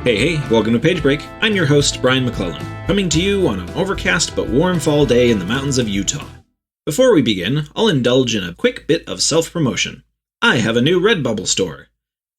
Hey, welcome to Page Break. I'm your host, Brian McClellan, coming to you on an overcast but warm fall day in the mountains of Utah. Before we begin, I'll indulge in a quick bit of self-promotion. I have a new Redbubble store.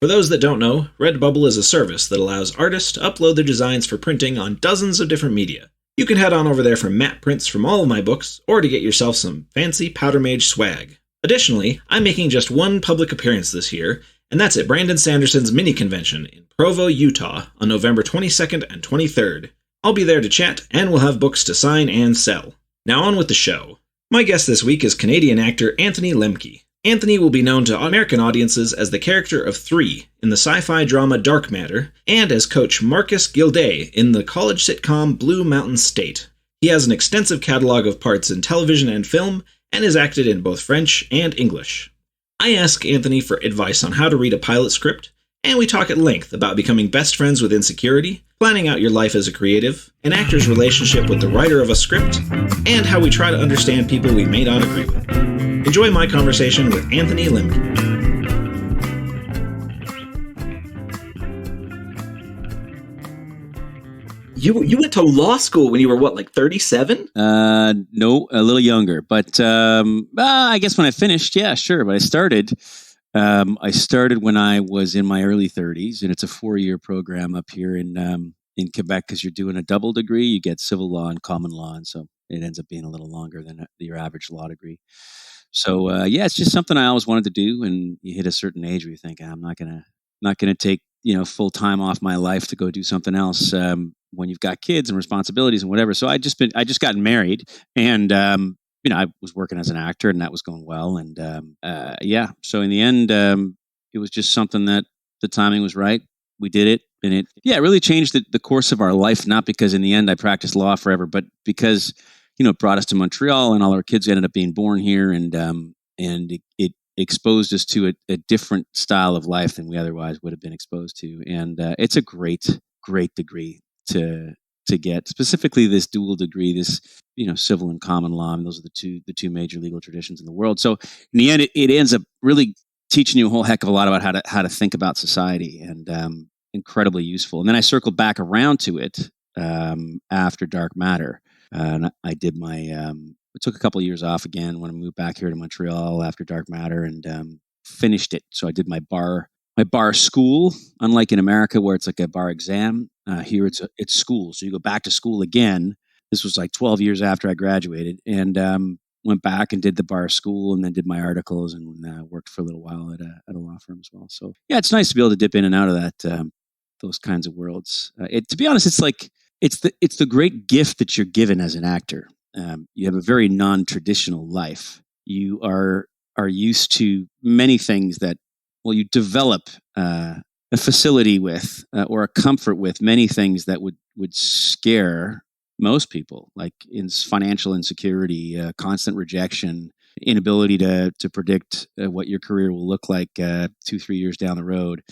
For those that don't know, Redbubble is a service that allows artists to upload their designs for printing on dozens of different media. You can head on over there for matte prints from all of my books, or to get yourself some fancy Powder Mage swag. Additionally, I'm making just one public appearance this year, and that's at Brandon Sanderson's mini convention in Provo, Utah, on November 22nd and 23rd. I'll be there to chat, and we'll have books to sign and sell. Now on with the show. My guest this week is Canadian actor Anthony Lemke. Anthony will be known to American audiences as the character of 3 in the sci-fi drama Dark Matter, and as Coach Marcus Gilday in the college sitcom Blue Mountain State. He has an extensive catalog of parts in television and film, and is acted in both French and English. I ask Anthony for advice on how to read a pilot script, and we talk at length about becoming best friends with insecurity, planning out your life as a creative, an actor's relationship with the writer of a script, and how we try to understand people we may not agree with. Enjoy my conversation with Anthony Lemke. You went to law school when you were, what, like 37? No, a little younger. But I guess when I finished, yeah, sure. But I started when I was in my early 30s, and it's a 4-year program up here in Quebec because you're doing a double degree. You get civil law and common law, and so it ends up being a little longer than your average law degree. So yeah, it's just something I always wanted to do. And you hit a certain age where you think, I'm not gonna take full time off my life to go do something else. When you've got kids and responsibilities and whatever. So I just got married, and I was working as an actor, and that was going well. And yeah, so in the end, it was just something that the timing was right. We did it, and it really changed the course of our life. Not because in the end I practiced law forever, but because it brought us to Montreal, and all our kids ended up being born here, and it exposed us to a different style of life than we otherwise would have been exposed to. And it's a great degree to get, specifically this dual degree, this civil and common law. And those are the two major legal traditions in the world. So in the end, it ends up really teaching you a whole heck of a lot about how to think about society, and incredibly useful. And then I circled back around to it after Dark Matter, and I did I took a couple of years off again when I moved back here to Montreal after Dark Matter, and finished it. So I did my bar school. Unlike in America where it's like a bar exam, here it's school. So you go back to school again. This was like 12 years after I graduated, and went back and did the bar school, and then did my articles, and worked for a little while at a law firm as well. So yeah, it's nice to be able to dip in and out of that those kinds of worlds. To be honest, it's like it's the great gift that you're given as an actor. You have a very non-traditional life. You are used to many things that, well, you develop a facility with or a comfort with many things that would scare most people, like in financial insecurity, constant rejection, inability to predict what your career will look like 2-3 years down the road.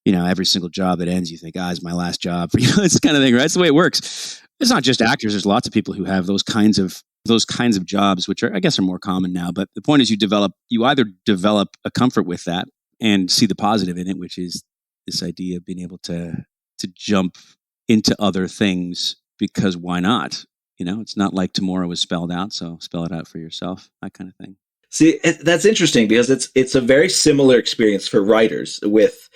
Every single job that ends, you think, it's my last job. This kind of thing, right? It's the way it works. It's not just actors. There's lots of people who have those kinds of jobs, which I guess are more common now. But the point is, you either develop a comfort with that and see the positive in it, which is this idea of being able to jump into other things, because why not? It's not like tomorrow is spelled out, so spell it out for yourself, that kind of thing. See, that's interesting, because it's a very similar experience for writers with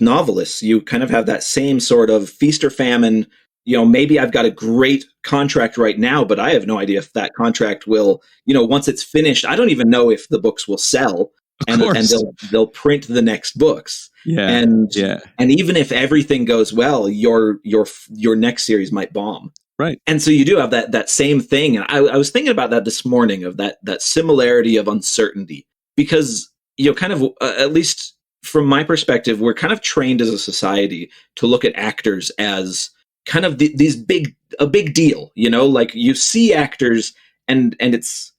novelists. You kind of have that same sort of feast or famine. Maybe I've got a great contract right now, but I have no idea if that contract will, once it's finished, I don't even know if the books will sell, and they'll print the next books. Yeah. And even if everything goes well, your next series might bomb. Right. And so you do have that same thing. And I was thinking about that this morning, of that similarity of uncertainty, because, kind of, at least from my perspective, we're kind of trained as a society to look at actors as kind of a big deal, like you see actors, and it's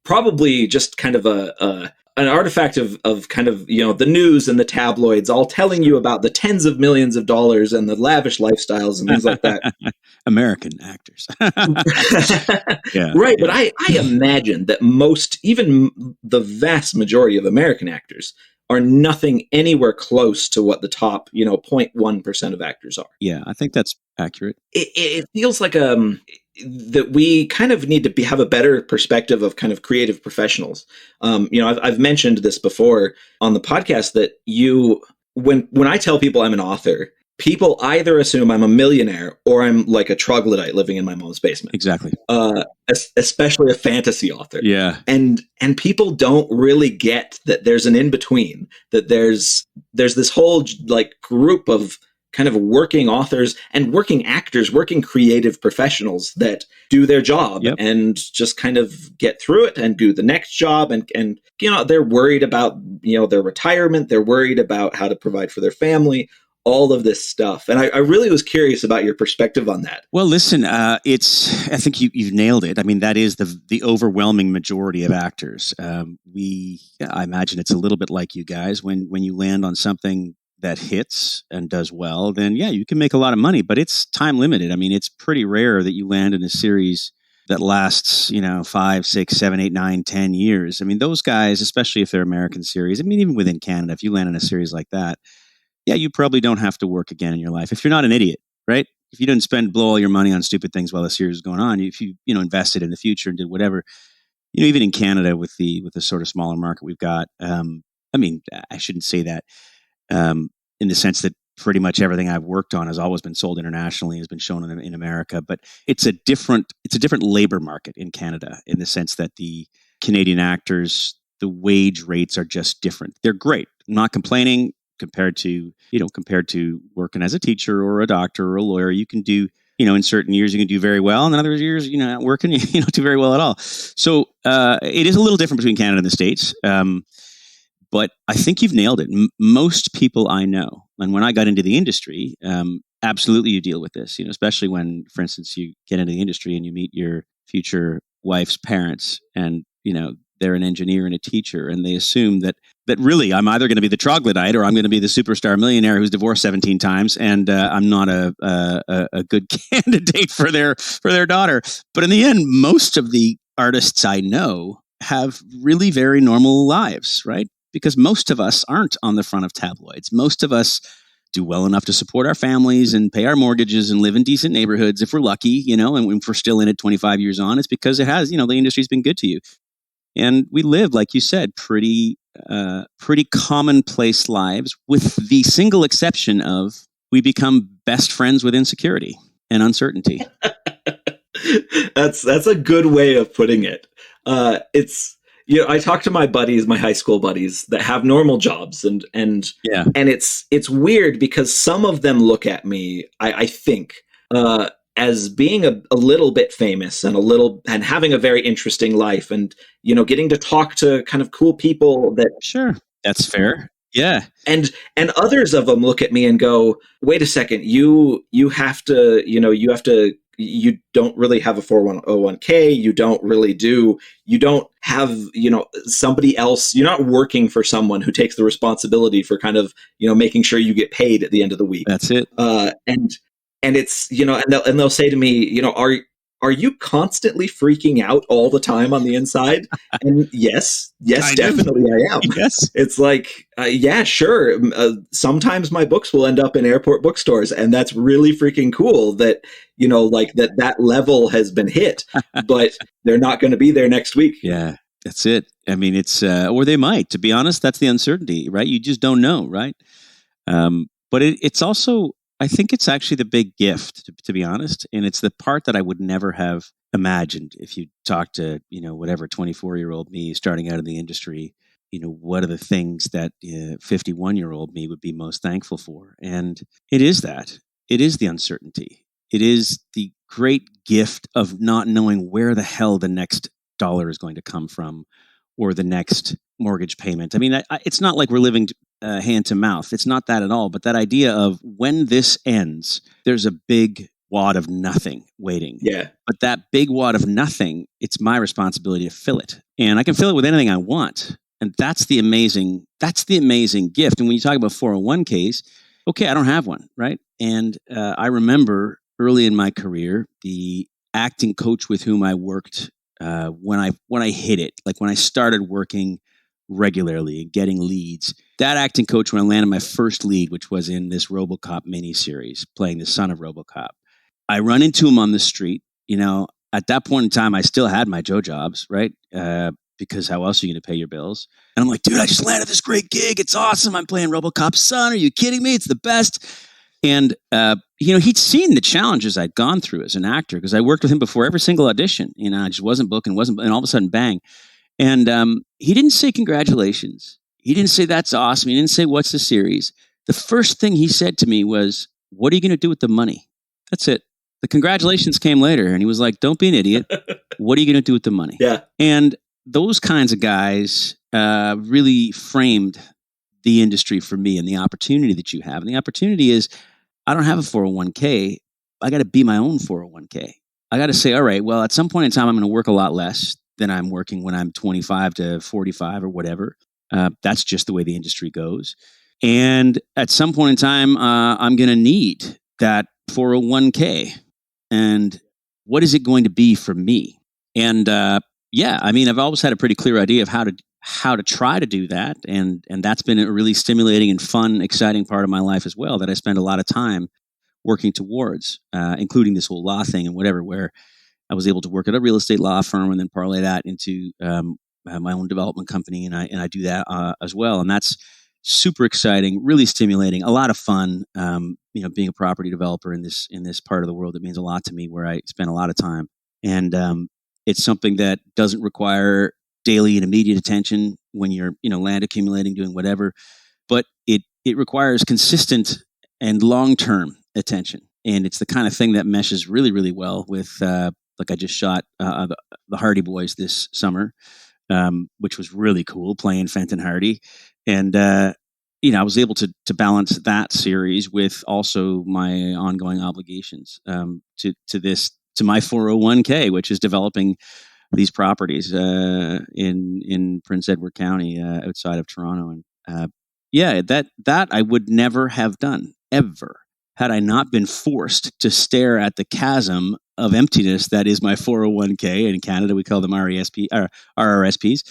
probably just kind of an artifact of kind of, the news and the tabloids all telling you about the tens of millions of dollars and the lavish lifestyles and things like that. American actors. Yeah, right. Yeah. But I imagine that even the vast majority of American actors are nothing anywhere close to what the top, 0.1% of actors are. Yeah, I think that's accurate. It feels like that we kind of need to have a better perspective of kind of creative professionals. I've mentioned this before on the podcast that when I tell people I'm an author, people either assume I'm a millionaire or I'm like a troglodyte living in my mom's basement. Exactly. Especially a fantasy author. Yeah. And people don't really get that there's an in between, that there's this whole like group of kind of working authors and working actors, working creative professionals that do their job and just kind of get through it and do the next job. And they're worried about, their retirement. They're worried about how to provide for their family, all of this stuff. And I really was curious about your perspective on that. Well, listen, I think you've nailed it. I mean, that is the overwhelming majority of actors. I imagine it's a little bit like you guys. When you land on something that hits and does well, then you can make a lot of money, but it's time limited. I mean, it's pretty rare that you land in a series that lasts, 5, 6, 7, 8, 9, 10 years. I mean, those guys, especially if they're American series, I mean, even within Canada, if you land in a series like that, you probably don't have to work again in your life. If you're not an idiot, right? If you didn't blow all your money on stupid things while the series is going on, if you, invested in the future and did whatever, even in Canada with the sort of smaller market we've got, I mean, I shouldn't say that, in the sense that pretty much everything I've worked on has always been sold internationally, has been shown in America, but it's a different labor market in Canada in the sense that the Canadian actors, the wage rates are just different. They're great. I'm not complaining compared to working as a teacher or a doctor or a lawyer. You can do, in certain years you can do very well, and in other years, not working, you don't do very well at all. So it is a little different between Canada and the States. But I think you've nailed it. Most people I know, and when I got into the industry, absolutely you deal with this, especially when, for instance, you get into the industry and you meet your future wife's parents and, they're an engineer and a teacher, and they assume that really I'm either going to be the troglodyte or I'm going to be the superstar millionaire who's divorced 17 times, and I'm not a good candidate for their daughter. But in the end, most of the artists I know have really very normal lives, right? Because most of us aren't on the front of tabloids. Most of us do well enough to support our families and pay our mortgages and live in decent neighborhoods if we're lucky, and if we're still in it 25 years on, it's because it has, the industry's been good to you. And we live, like you said, pretty commonplace lives, with the single exception of we become best friends with insecurity and uncertainty. That's a good way of putting it. It's, I talk to my buddies, my high school buddies that have normal jobs, and it's weird because some of them look at me, I think, as being a little bit famous and having a very interesting life, and getting to talk to kind of cool people that. Sure, that's fair. Yeah. And others of them look at me and go, wait a second, you don't really have a 401k. You don't have, somebody else. You're not working for someone who takes the responsibility for kind of, making sure you get paid at the end of the week. That's it. And it's, and they'll say to me, are you constantly freaking out all the time on the inside? And yes, definitely I am. Yes. It's like, yeah, sure. Sometimes my books will end up in airport bookstores, and that's really freaking cool that, like that level has been hit, but they're not going to be there next week. Yeah, that's it. I mean, it's, or they might, to be honest, that's the uncertainty, right? You just don't know, right? But it's also, I think it's actually the big gift, to be honest. And it's the part that I would never have imagined if you talk to, whatever 24-year-old me starting out in the industry, what are the things that 51-year-old me would be most thankful for? And it is that. It is the uncertainty. It is the great gift of not knowing where the hell the next dollar is going to come from, or the next mortgage payment. I mean, it's not like we're living hand to mouth. It's not that at all. But that idea of when this ends, there's a big wad of nothing waiting. Yeah. But that big wad of nothing, it's my responsibility to fill it. And I can fill it with anything I want. And that's the amazing gift. And when you talk about 401ks, okay, I don't have one, right? And I remember early in my career, the acting coach with whom I worked when I hit it, like when I started working regularly and getting leads, that acting coach, when I landed my first lead, which was in this RoboCop miniseries, playing the son of RoboCop, I run into him on the street. At that point in time, I still had my Joe jobs, right? Because how else are you going to pay your bills? And I'm like, dude, I just landed this great gig. It's awesome. I'm playing RoboCop's son. Are you kidding me? It's the best. And, he'd seen the challenges I'd gone through as an actor because I worked with him before every single audition. I just wasn't booking, and all of a sudden, bang. And he didn't say congratulations. He didn't say that's awesome. He didn't say what's the series. The first thing he said to me was, what are you going to do with the money? That's it. The congratulations came later. And he was like, don't be an idiot. What are you going to do with the money? Yeah. And those kinds of guys really framed the industry for me and the opportunity that you have. And the opportunity is, I don't have a 401k. I got to be my own 401k. I got to say, all right, well, at some point in time, I'm going to work a lot less than I'm working when I'm 25 to 45 or whatever. That's just the way the industry goes. And at some point in time, I'm going to need that 401k. And what is it going to be for me? And I've always had a pretty clear idea of how to try to do that. And that's been a really stimulating and fun, exciting part of my life as well, that I spend a lot of time working towards, including this whole law thing and whatever, where I was able to work at a real estate law firm and then parlay that into my own development company. And I do that as well. And that's super exciting, really stimulating, a lot of fun. Being a property developer in this part of the world, it means a lot to me, where I spend a lot of time. And it's something that doesn't require daily and immediate attention when you're, land accumulating, doing whatever, but it requires consistent and long-term attention. And it's the kind of thing that meshes really, really well with, like I just shot the Hardy Boys this summer, which was really cool, playing Fenton Hardy. And, I was able to balance that series with also my ongoing obligations to my 401k, which is developing these properties in Prince Edward County outside of Toronto. And that I would never have done, ever, had I not been forced to stare at the chasm of emptiness that is my 401k. In Canada, we call them RRSPs.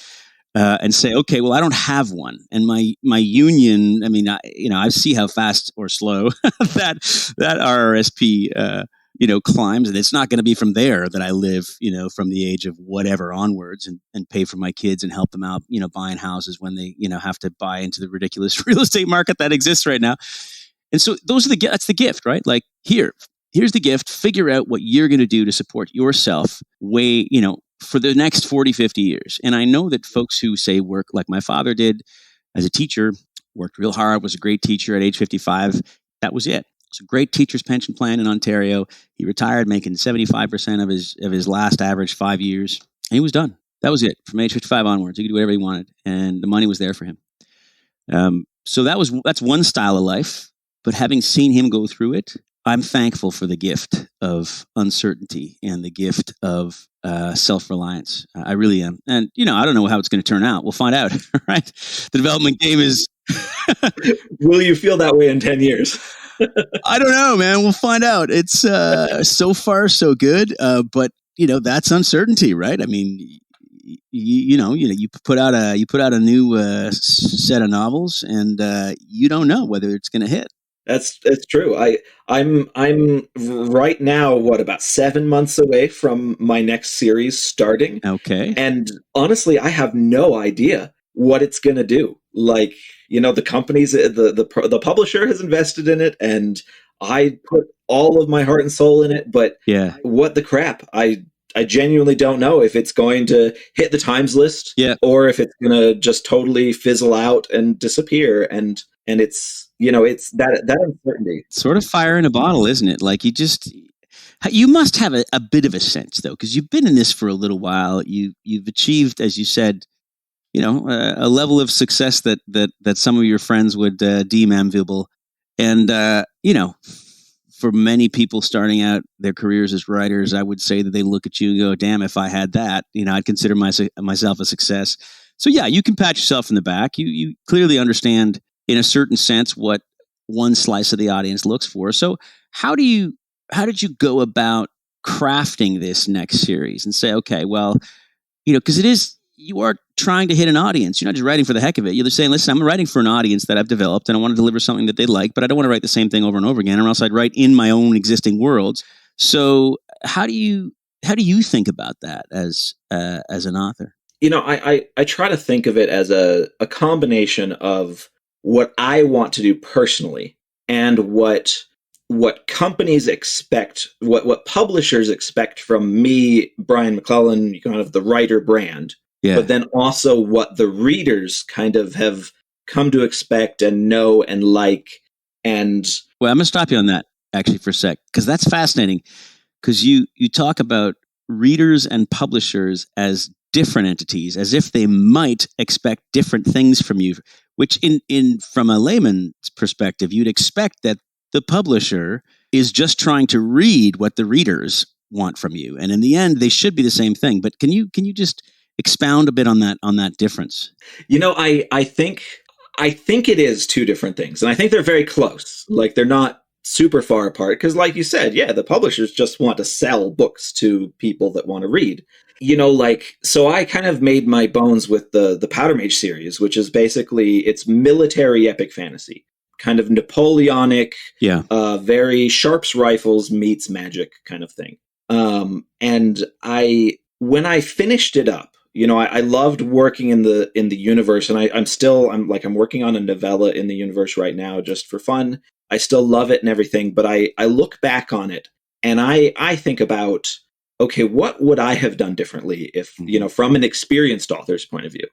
And say, okay, well, I don't have one, and my union. I mean, I see how fast or slow that RRSP climbs, and it's not going to be from there that I live, from the age of whatever onwards, and pay for my kids and help them out, buying houses when they, have to buy into the ridiculous real estate market that exists right now. And so that's the gift, right? Like here's the gift. Figure out what you're going to do to support yourself for the next 40, 50 years. And I know that folks who say work like my father did as a teacher, worked real hard, was a great teacher at age 55. That was it. It's a great teacher's pension plan in Ontario. He retired making 75% of his last average 5 years. And he was done. That was it. From age 55 onwards, he could do whatever he wanted. And the money was there for him. So that's one style of life. But having seen him go through it, I'm thankful for the gift of uncertainty and the gift of self-reliance. I really am. And, I don't know how it's going to turn out. We'll find out, right? The development game is... Will you feel that way in 10 years? I don't know, man. We'll find out. It's so far so good. But, that's uncertainty, right? I mean, you put out a new set of novels, and you don't know whether it's going to hit. That's true. I'm right now, about 7 months away from my next series starting. Okay. And honestly, I have no idea what it's going to do. Like, the companies, the publisher has invested in it, and I put all of my heart and soul in it. But what the crap? I genuinely don't know if it's going to hit the Times list, or if it's going to just totally fizzle out and disappear. And it's, it's that uncertainty. Sort of fire in a bottle, isn't it? Like you must have a bit of a sense, though, because you've been in this for a little while. You've achieved, as you said, a level of success that some of your friends would deem enviable. And, for many people starting out their careers as writers, I would say that they look at you and go, damn, if I had that, I'd consider myself a success. So yeah, you can pat yourself in the back. You clearly understand in a certain sense what one slice of the audience looks for. So how did you go about crafting this next series and say, okay, well, because you are trying to hit an audience. You're not just writing for the heck of it. You're just saying, listen, I'm writing for an audience that I've developed and I want to deliver something that they like, but I don't want to write the same thing over and over again, or else I'd write in my own existing worlds. So how do you think about that as an author? I try to think of it as a combination of what I want to do personally and what companies expect, what publishers expect from me, Brian McClellan, kind of the writer brand, but then also what the readers kind of have come to expect and know and like. And well, I'm going to stop you on that actually for a sec, because that's fascinating, because you talk about readers and publishers as different entities, as if they might expect different things from you, which in from a layman's perspective, you'd expect that the publisher is just trying to read what the readers want from you, and in the end, they should be the same thing. But can you just expound a bit on that difference? I think it is two different things, and I think they're very close. Like, they're not super far apart, because like you said, the publishers just want to sell books to people that want to read. So I kind of made my bones with the Powder Mage series, which is basically, it's military epic fantasy, kind of Napoleonic, very Sharps rifles meets magic kind of thing. And when I finished it up, I loved working in the universe, and I'm working on a novella in the universe right now just for fun. I still love it and everything, but I look back on it and I think about, okay, what would I have done differently if, from an experienced author's point of view,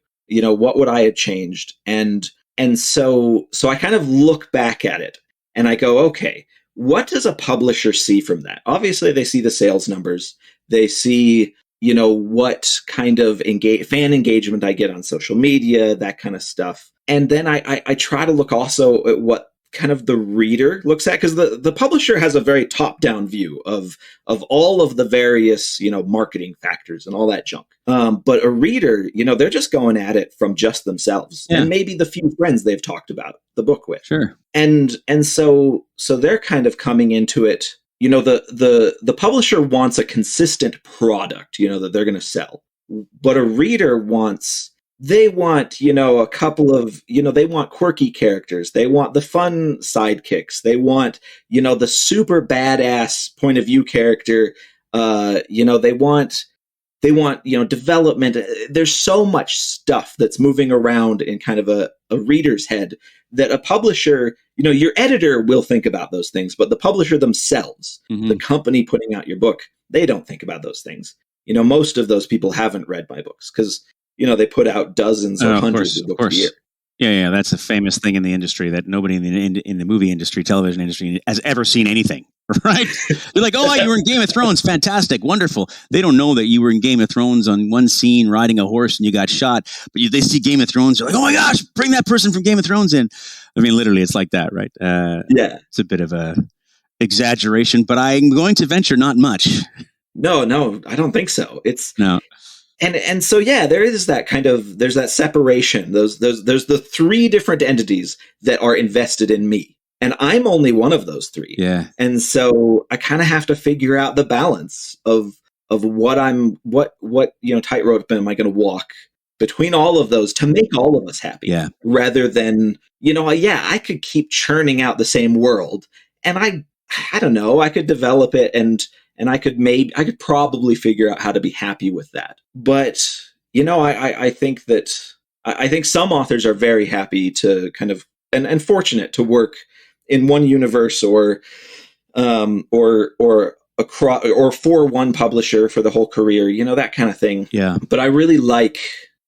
what would I have changed? And so I kind of look back at it and I go, okay, what does a publisher see from that? Obviously they see the sales numbers. They see, what kind of fan engagement I get on social media, that kind of stuff. And then I try to look also at what kind of the reader looks at, because the publisher has a very top-down view of all of the various, marketing factors and all that junk. But a reader, they're just going at it from just themselves and maybe the few friends they've talked about the book with. Sure. And so they're kind of coming into it. The publisher wants a consistent product, that they're going to sell. But a reader they want, a couple of, they want quirky characters. They want the fun sidekicks. They want, the super badass point of view character. They want, development. There's so much stuff that's moving around in kind of a reader's head that a publisher, your editor will think about those things, but the publisher themselves, the company putting out your book, they don't think about those things. Most of those people haven't read my books because, they put out dozens or hundreds of books a year. Yeah, that's a famous thing in the industry that nobody in the movie industry, television industry has ever seen anything, right? They're like, oh, you were in Game of Thrones. Fantastic. Wonderful. They don't know that you were in Game of Thrones on one scene riding a horse and you got shot. But they see Game of Thrones. They're like, oh my gosh, bring that person from Game of Thrones in. I mean, literally, it's like that, right? It's a bit of a exaggeration, but I'm going to venture not much. No, I don't think so. No. And so, there is that kind of, there's that separation. There's the three different entities that are invested in me. And I'm only one of those three. Yeah. And so I kind of have to figure out the balance of what tightrope am I going to walk between all of those to make all of us happy. Yeah. Rather than, I could keep churning out the same world and I don't know, I could develop it and I could probably figure out how to be happy with that. But, I think some authors are very happy to kind of, and fortunate to work in one universe or across, or for one publisher for the whole career, that kind of thing. Yeah. But I really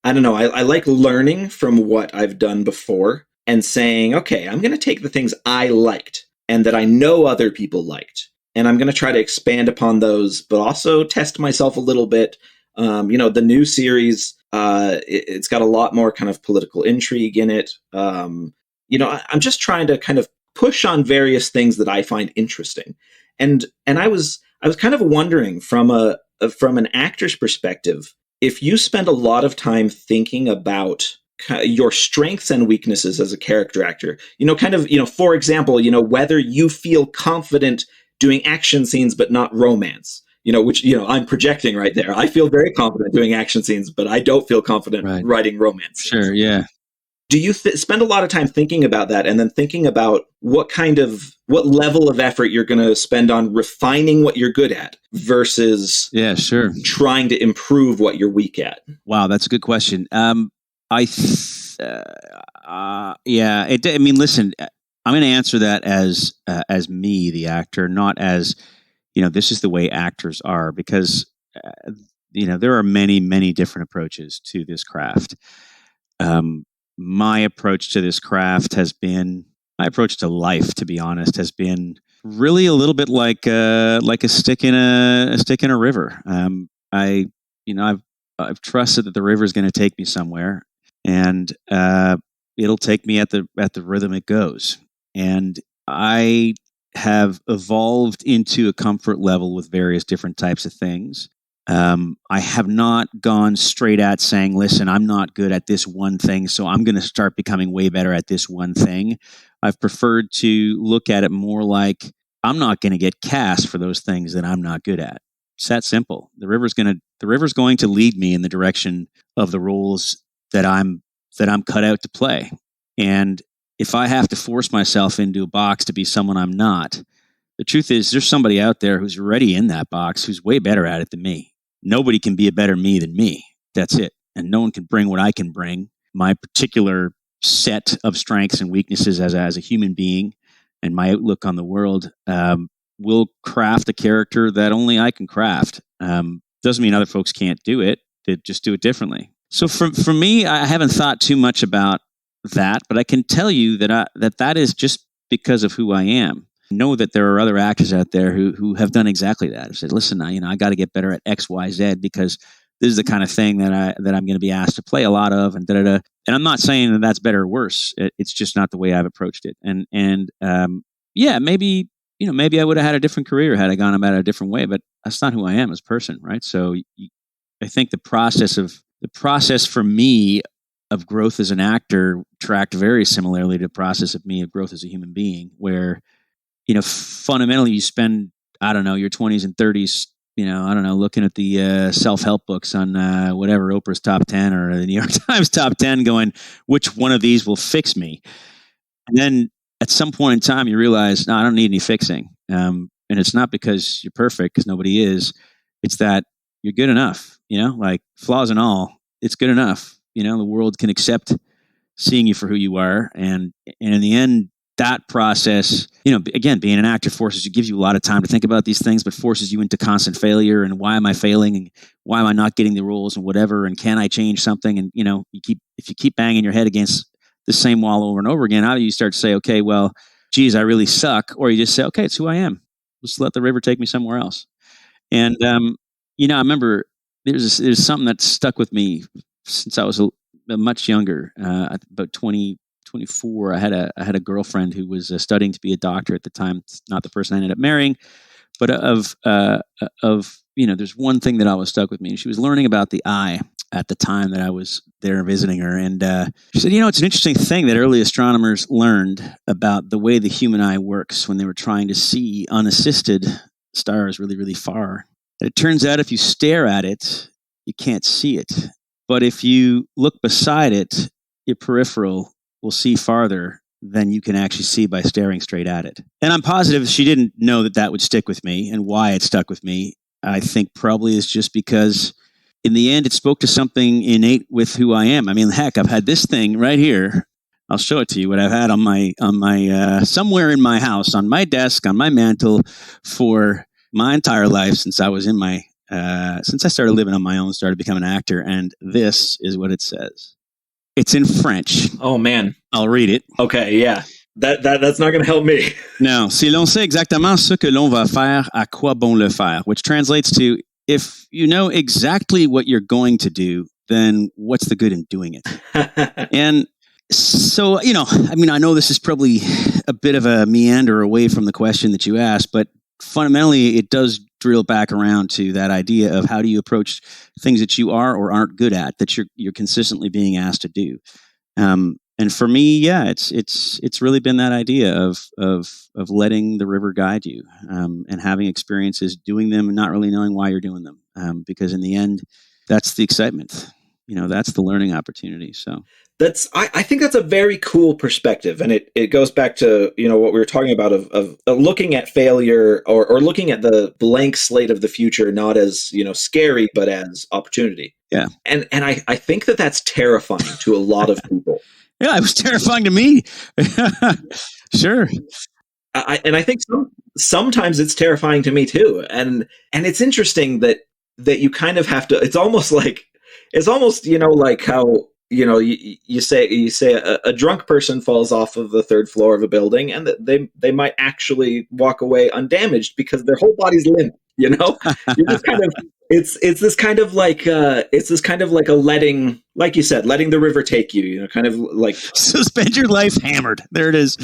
I like learning from what I've done before and saying, okay, I'm going to take the things I liked and that I know other people liked. And I'm going to try to expand upon those, but also test myself a little bit. The new series, it's got a lot more kind of political intrigue in it. I'm just trying to kind of push on various things that I find interesting. And I was kind of wondering from an actor's perspective, if you spend a lot of time thinking about your strengths and weaknesses as a character actor, for example, whether you feel confident doing action scenes but not romance, which, I'm projecting right there. I feel very confident doing action scenes, but I don't feel confident writing romance scenes. Sure, yeah. Do you spend a lot of time thinking about that, and then thinking about what level of effort you're going to spend on refining what you're good at versus trying to improve what you're weak at? Wow, that's a good question. Listen, I'm going to answer that as me, the actor, not as, this is the way actors are, because, there are many, many different approaches to this craft. My approach to this craft my approach to life, to be honest, has been really a little bit like a stick in a river. I've trusted that the river is going to take me somewhere, and it'll take me at the rhythm it goes. And I have evolved into a comfort level with various different types of things. I have not gone straight at saying, listen, I'm not good at this one thing, so I'm going to start becoming way better at this one thing. I've preferred to look at it more like I'm not going to get cast for those things that I'm not good at. It's that simple. The river's going to lead me in the direction of the roles that I'm cut out to play. And if I have to force myself into a box to be someone I'm not, the truth is there's somebody out there who's already in that box who's way better at it than me. Nobody can be a better me than me. That's it. And no one can bring what I can bring. My particular set of strengths and weaknesses as a human being and my outlook on the world will craft a character that only I can craft. Doesn't mean other folks can't do it. They just do it differently. So for me, I haven't thought too much about that, but I can tell you that is just because of who I am. Know that there are other actors out there who have done exactly that. Have said, listen, I got to get better at X, Y, Z because this is the kind of thing that I'm going to be asked to play a lot of, and da da da. And I'm not saying that that's better or worse. It's just not the way I've approached it. And maybe I would have had a different career had I gone about it a different way. But that's not who I am as a person, right? So I think the process for me of growth as an actor tracked very similarly to the process of me of growth as a human being, where fundamentally you spend, your 20s and 30s, looking at the self-help books on whatever, Oprah's top 10 or the New York Times top 10 going, which one of these will fix me? And then at some point in time, you realize, no, I don't need any fixing. And it's not because you're perfect, because nobody is. It's that you're good enough, like flaws and all, it's good enough. The world can accept seeing you for who you are. And in the end, that process, again, being an actor gives you a lot of time to think about these things, but forces you into constant failure. And why am I failing? And why am I not getting the roles and whatever? And can I change something? And, if you keep banging your head against the same wall over and over again, either you start to say, okay, well, geez, I really suck. Or you just say, okay, it's who I am. Just let the river take me somewhere else. And, I remember there's something that stuck with me since I was much younger, about 24. I had a girlfriend who was studying to be a doctor at the time. It's not the person I ended up marrying, but there's one thing that always stuck with me. She was learning about the eye at the time that I was there visiting her, and she said, it's an interesting thing that early astronomers learned about the way the human eye works when they were trying to see unassisted stars really, really far. And it turns out if you stare at it, you can't see it, but if you look beside it, your peripheral will see farther than you can actually see by staring straight at it. And I'm positive she didn't know that would stick with me, and why it stuck with me, I think probably is just because in the end, it spoke to something innate with who I am. I mean, heck, I've had this thing right here. I'll show it to you, what I've had on my somewhere in my house, on my desk, on my mantle for my entire life since I was since I started living on my own, started becoming an actor. And this is what it says. It's in French. Oh, man. I'll read it. Okay, yeah. That's not going to help me. No. Si l'on sait exactement ce que l'on va faire, à quoi bon le faire? Which translates to, if you know exactly what you're going to do, then what's the good in doing it? And so, I know this is probably a bit of a meander away from the question that you asked, but fundamentally it does drill back around to that idea of how do you approach things that you are or aren't good at, that you're consistently being asked to do. And And for me, yeah, it's really been that idea of letting the river guide you, and having experiences, doing them, and not really knowing why you're doing them, because in the end, that's the excitement. That's the learning opportunity. So I think that's a very cool perspective, and it goes back to what we were talking about of looking at failure, or looking at the blank slate of the future not as scary, but as opportunity. Yeah, and I think that's terrifying to a lot of people. Yeah, it was terrifying to me. Sure. I think sometimes it's terrifying to me too. And it's interesting that you kind of have to, it's almost like like how, you say a drunk person falls off of the third floor of a building, and that they might actually walk away undamaged because their whole body's limp, You're just kind of, it's this kind of like a letting, like you said, letting the river take you, kind of like suspend your life hammered. There it is.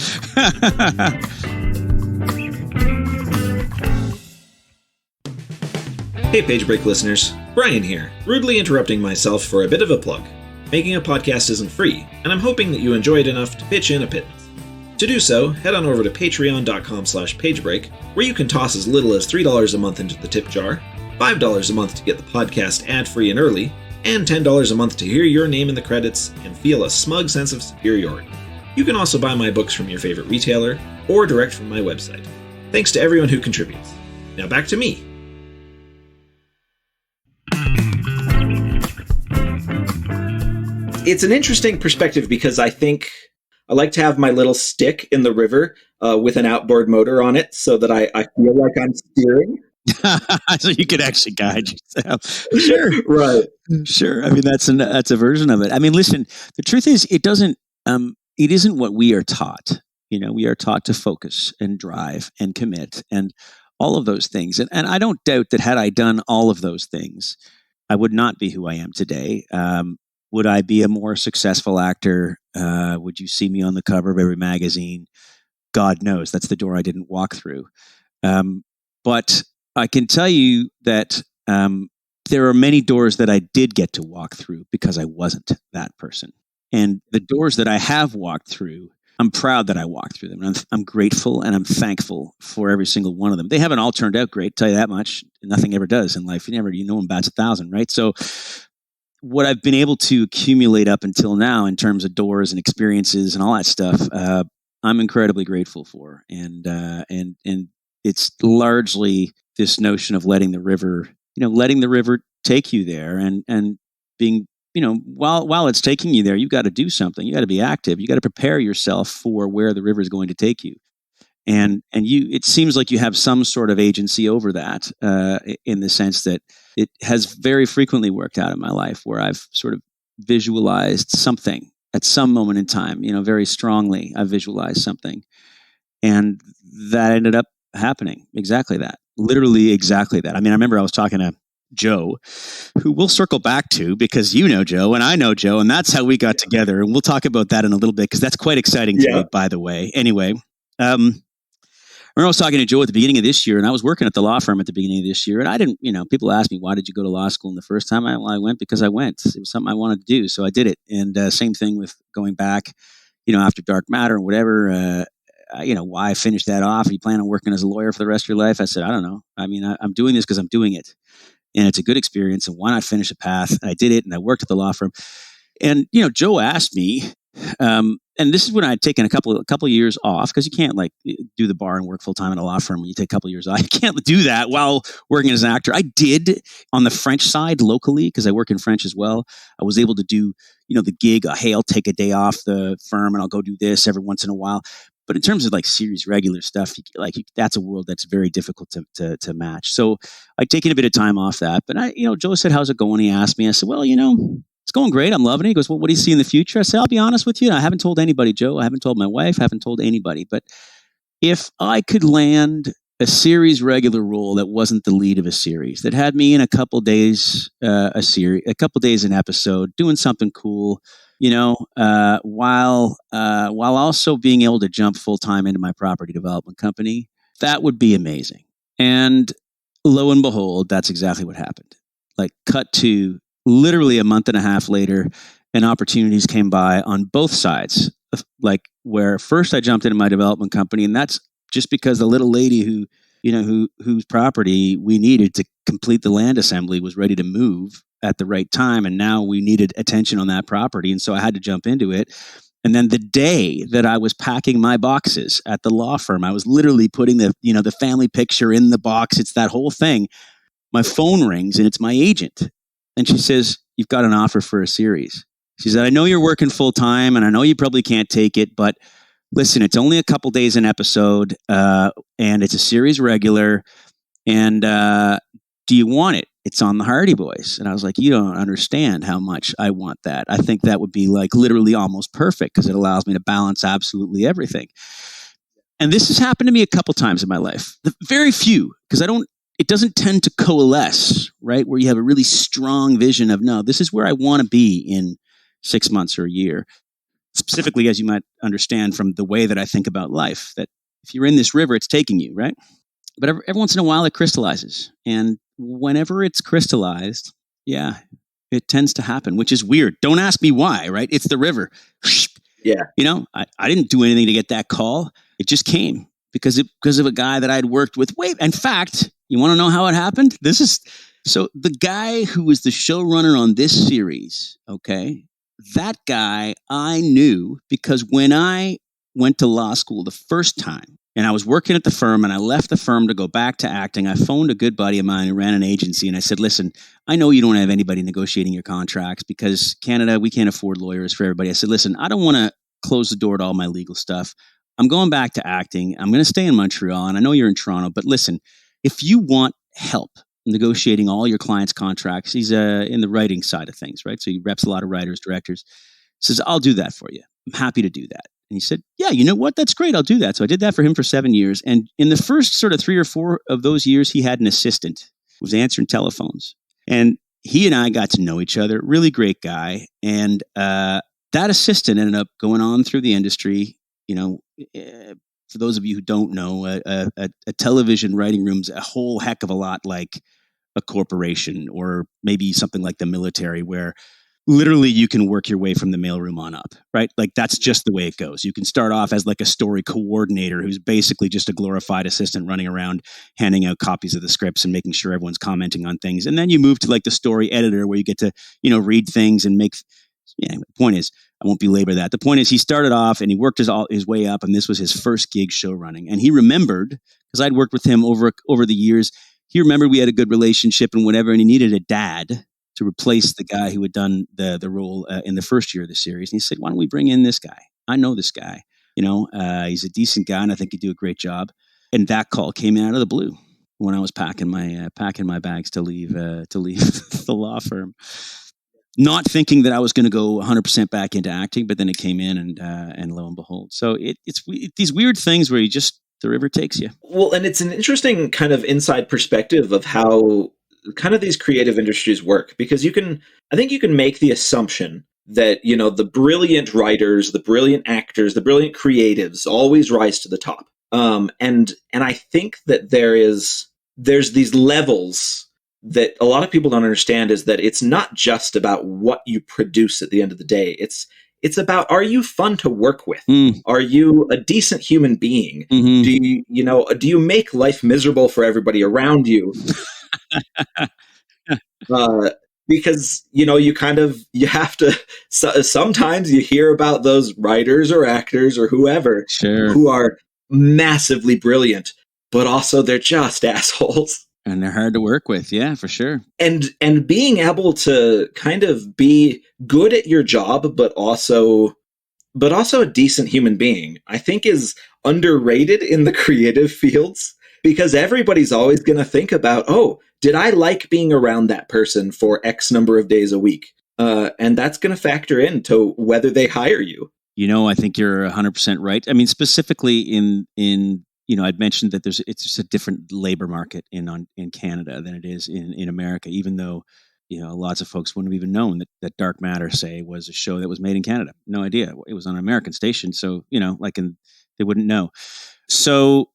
Hey, Page Break listeners, Brian here, rudely interrupting myself for a bit of a plug. Making a podcast isn't free, and I'm hoping that you enjoy it enough to pitch in a pittance. To do so, head on over to patreon.com/pagebreak, where you can toss as little as $3 a month into the tip jar, $5 a month to get the podcast ad-free and early, and $10 a month to hear your name in the credits and feel a smug sense of superiority. You can also buy my books from your favorite retailer, or direct from my website. Thanks to everyone who contributes. Now back to me. It's an interesting perspective because I think I like to have my little stick in the river with an outboard motor on it, so that I feel like I'm steering. So you could actually guide yourself. Sure. Right. Sure. I mean, that's a version of it. I mean, listen, the truth is it isn't what we are taught. We are taught to focus and drive and commit and all of those things. And I don't doubt that had I done all of those things, I would not be who I am today. Would I be a more successful actor? Would you see me on the cover of every magazine? God knows. That's the door I didn't walk through. But I can tell you that there are many doors that I did get to walk through because I wasn't that person. And the doors that I have walked through, I'm proud that I walked through them. And I'm grateful and I'm thankful for every single one of them. They haven't all turned out great, tell you that much. Nothing ever does in life. One bats 1,000, right? So what I've been able to accumulate up until now in terms of doors and experiences and all that stuff, I'm incredibly grateful for. And it's largely this notion of letting the river take you there, and being, while it's taking you there, you got to do something. You got to be active. You got to prepare yourself for where the river is going to take you. And it seems like you have some sort of agency over that, in the sense that it has very frequently worked out in my life where I've sort of visualized something at some moment in time, very strongly. I visualized something, and that ended up happening. Exactly that. Literally exactly that. I mean, I remember I was talking to Joe, who we'll circle back to because you know Joe and I know Joe, and that's how we got together. And we'll talk about that in a little bit because that's quite exciting to me, by the way. Anyway, I was talking to Joe at the beginning of this year, and I was working at the law firm at the beginning of this year, and I didn't, people ask me, why did you go to law school? And the first time I went because I went. It was something I wanted to do, so I did it. And same thing with going back, after Dark Matter and whatever, why I finished that off. You plan on working as a lawyer for the rest of your life? I said, I don't know. I mean, I'm doing this because I'm doing it, and it's a good experience, and why not finish a path? And I did it, and I worked at the law firm. And, Joe asked me, and this is when I had taken a couple of years off, because you can't do the bar and work full time at a law firm when you take a couple of years off. You can't do that while working as an actor. I did on the French side locally, because I work in French as well. I was able to do, the gig. Hey, I'll take a day off the firm and I'll go do this every once in a while. But in terms of series regular stuff, that's a world that's very difficult to match. So I'd taken a bit of time off that. But Joe said, "How's it going?" He asked me. I said, "Well, it's going great. I'm loving it." He goes, "Well, what do you see in the future?" I said, "I'll be honest with you. I haven't told anybody, Joe. I haven't told my wife. I haven't told anybody. But if I could land a series regular role that wasn't the lead of a series, that had me in a couple days, a couple days an episode, doing something cool, while also being able to jump full time into my property development company, that would be amazing." And lo and behold, that's exactly what happened. Cut to literally a month and a half later, and opportunities came by on both sides. Like where first I jumped into my development company, and that's just because the little lady whose property we needed to complete the land assembly was ready to move at the right time, and now we needed attention on that property, and so I had to jump into it. And then the day that I was packing my boxes at the law firm, I was literally putting the family picture in the box. It's that whole thing. My phone rings and it's my agent. And she says, "You've got an offer for a series." She said, "I know you're working full time and I know you probably can't take it, but listen, it's only a couple days an episode and it's a series regular. And do you want it? It's on the Hardy Boys." And I was like, "You don't understand how much I want that. I think that would be like literally almost perfect because it allows me to balance absolutely everything." And this has happened to me a couple times in my life. Very few, because it doesn't tend to coalesce, right? Where you have a really strong vision of, no, this is where I want to be in 6 months or a year. Specifically, as you might understand from the way that I think about life, that if you're in this river, it's taking you, right? But every once in a while, it crystallizes. And whenever it's crystallized, yeah, it tends to happen, which is weird. Don't ask me why, right? It's the river. Yeah. I didn't do anything to get that call. It just came because of a guy that I'd worked with. In fact, you want to know how it happened? So the guy who was the showrunner on this series, okay, that guy I knew because when I went to law school the first time and I was working at the firm and I left the firm to go back to acting, I phoned a good buddy of mine who ran an agency and I said, "Listen, I know you don't have anybody negotiating your contracts because Canada, we can't afford lawyers for everybody." I said, "Listen, I don't want to close the door to all my legal stuff. I'm going back to acting. I'm going to stay in Montreal and I know you're in Toronto, but listen, if you want help negotiating all your clients' contracts," he's in the writing side of things, right? So he reps a lot of writers, directors. He says, "I'll do that for you. I'm happy to do that." And he said, "Yeah, you know what? That's great. I'll do that." So I did that for him for 7 years. And in the first sort of 3 or 4 of those years, he had an assistant who was answering telephones. And he and I got to know each other. Really great guy. And that assistant ended up going on through the industry. For those of you who don't know, a television writing room's a whole heck of a lot like a corporation or maybe something like the military where literally you can work your way from the mailroom on up, right? Like that's just the way it goes. You can start off as like a story coordinator who's basically just a glorified assistant running around handing out copies of the scripts and making sure everyone's commenting on things. And then you move to like the story editor where you get to, read things and make. Yeah, the point is, I won't belabor that. The point is he started off and he worked his way up and this was his first gig show running. And he remembered, because I'd worked with him over the years, he remembered we had a good relationship and whatever, and he needed a dad to replace the guy who had done the role in the first year of the series. And he said, "Why don't we bring in this guy? I know this guy. He's a decent guy and I think he'd do a great job." And that call came out of the blue when I was packing my bags to leave the law firm. Not thinking that I was going to go 100% back into acting, but then it came in and lo and behold. So it's these weird things where the river takes you. Well, and it's an interesting kind of inside perspective of how kind of these creative industries work, because I think you can make the assumption that, the brilliant writers, the brilliant actors, the brilliant creatives always rise to the top. And I think that there's these levels that a lot of people don't understand, is that it's not just about what you produce at the end of the day. It's about, are you fun to work with? Are you a decent human being? Mm-hmm. Do you make life miserable for everybody around you? Because, you have to, sometimes you hear about those writers or actors or whoever who are massively brilliant, but also they're just assholes. And they're hard to work with. Yeah, for sure. And being able to kind of be good at your job, but also a decent human being, I think is underrated in the creative fields, because everybody's always going to think about, oh, did I like being around that person for X number of days a week? And that's going to factor into whether they hire you. I think you're 100% right. I mean, specifically in I'd mentioned that it's just a different labor market in Canada than it is in America, even though, lots of folks wouldn't have even known that Dark Matter, say, was a show that was made in Canada. No idea. It was on an American station. So, they wouldn't know. So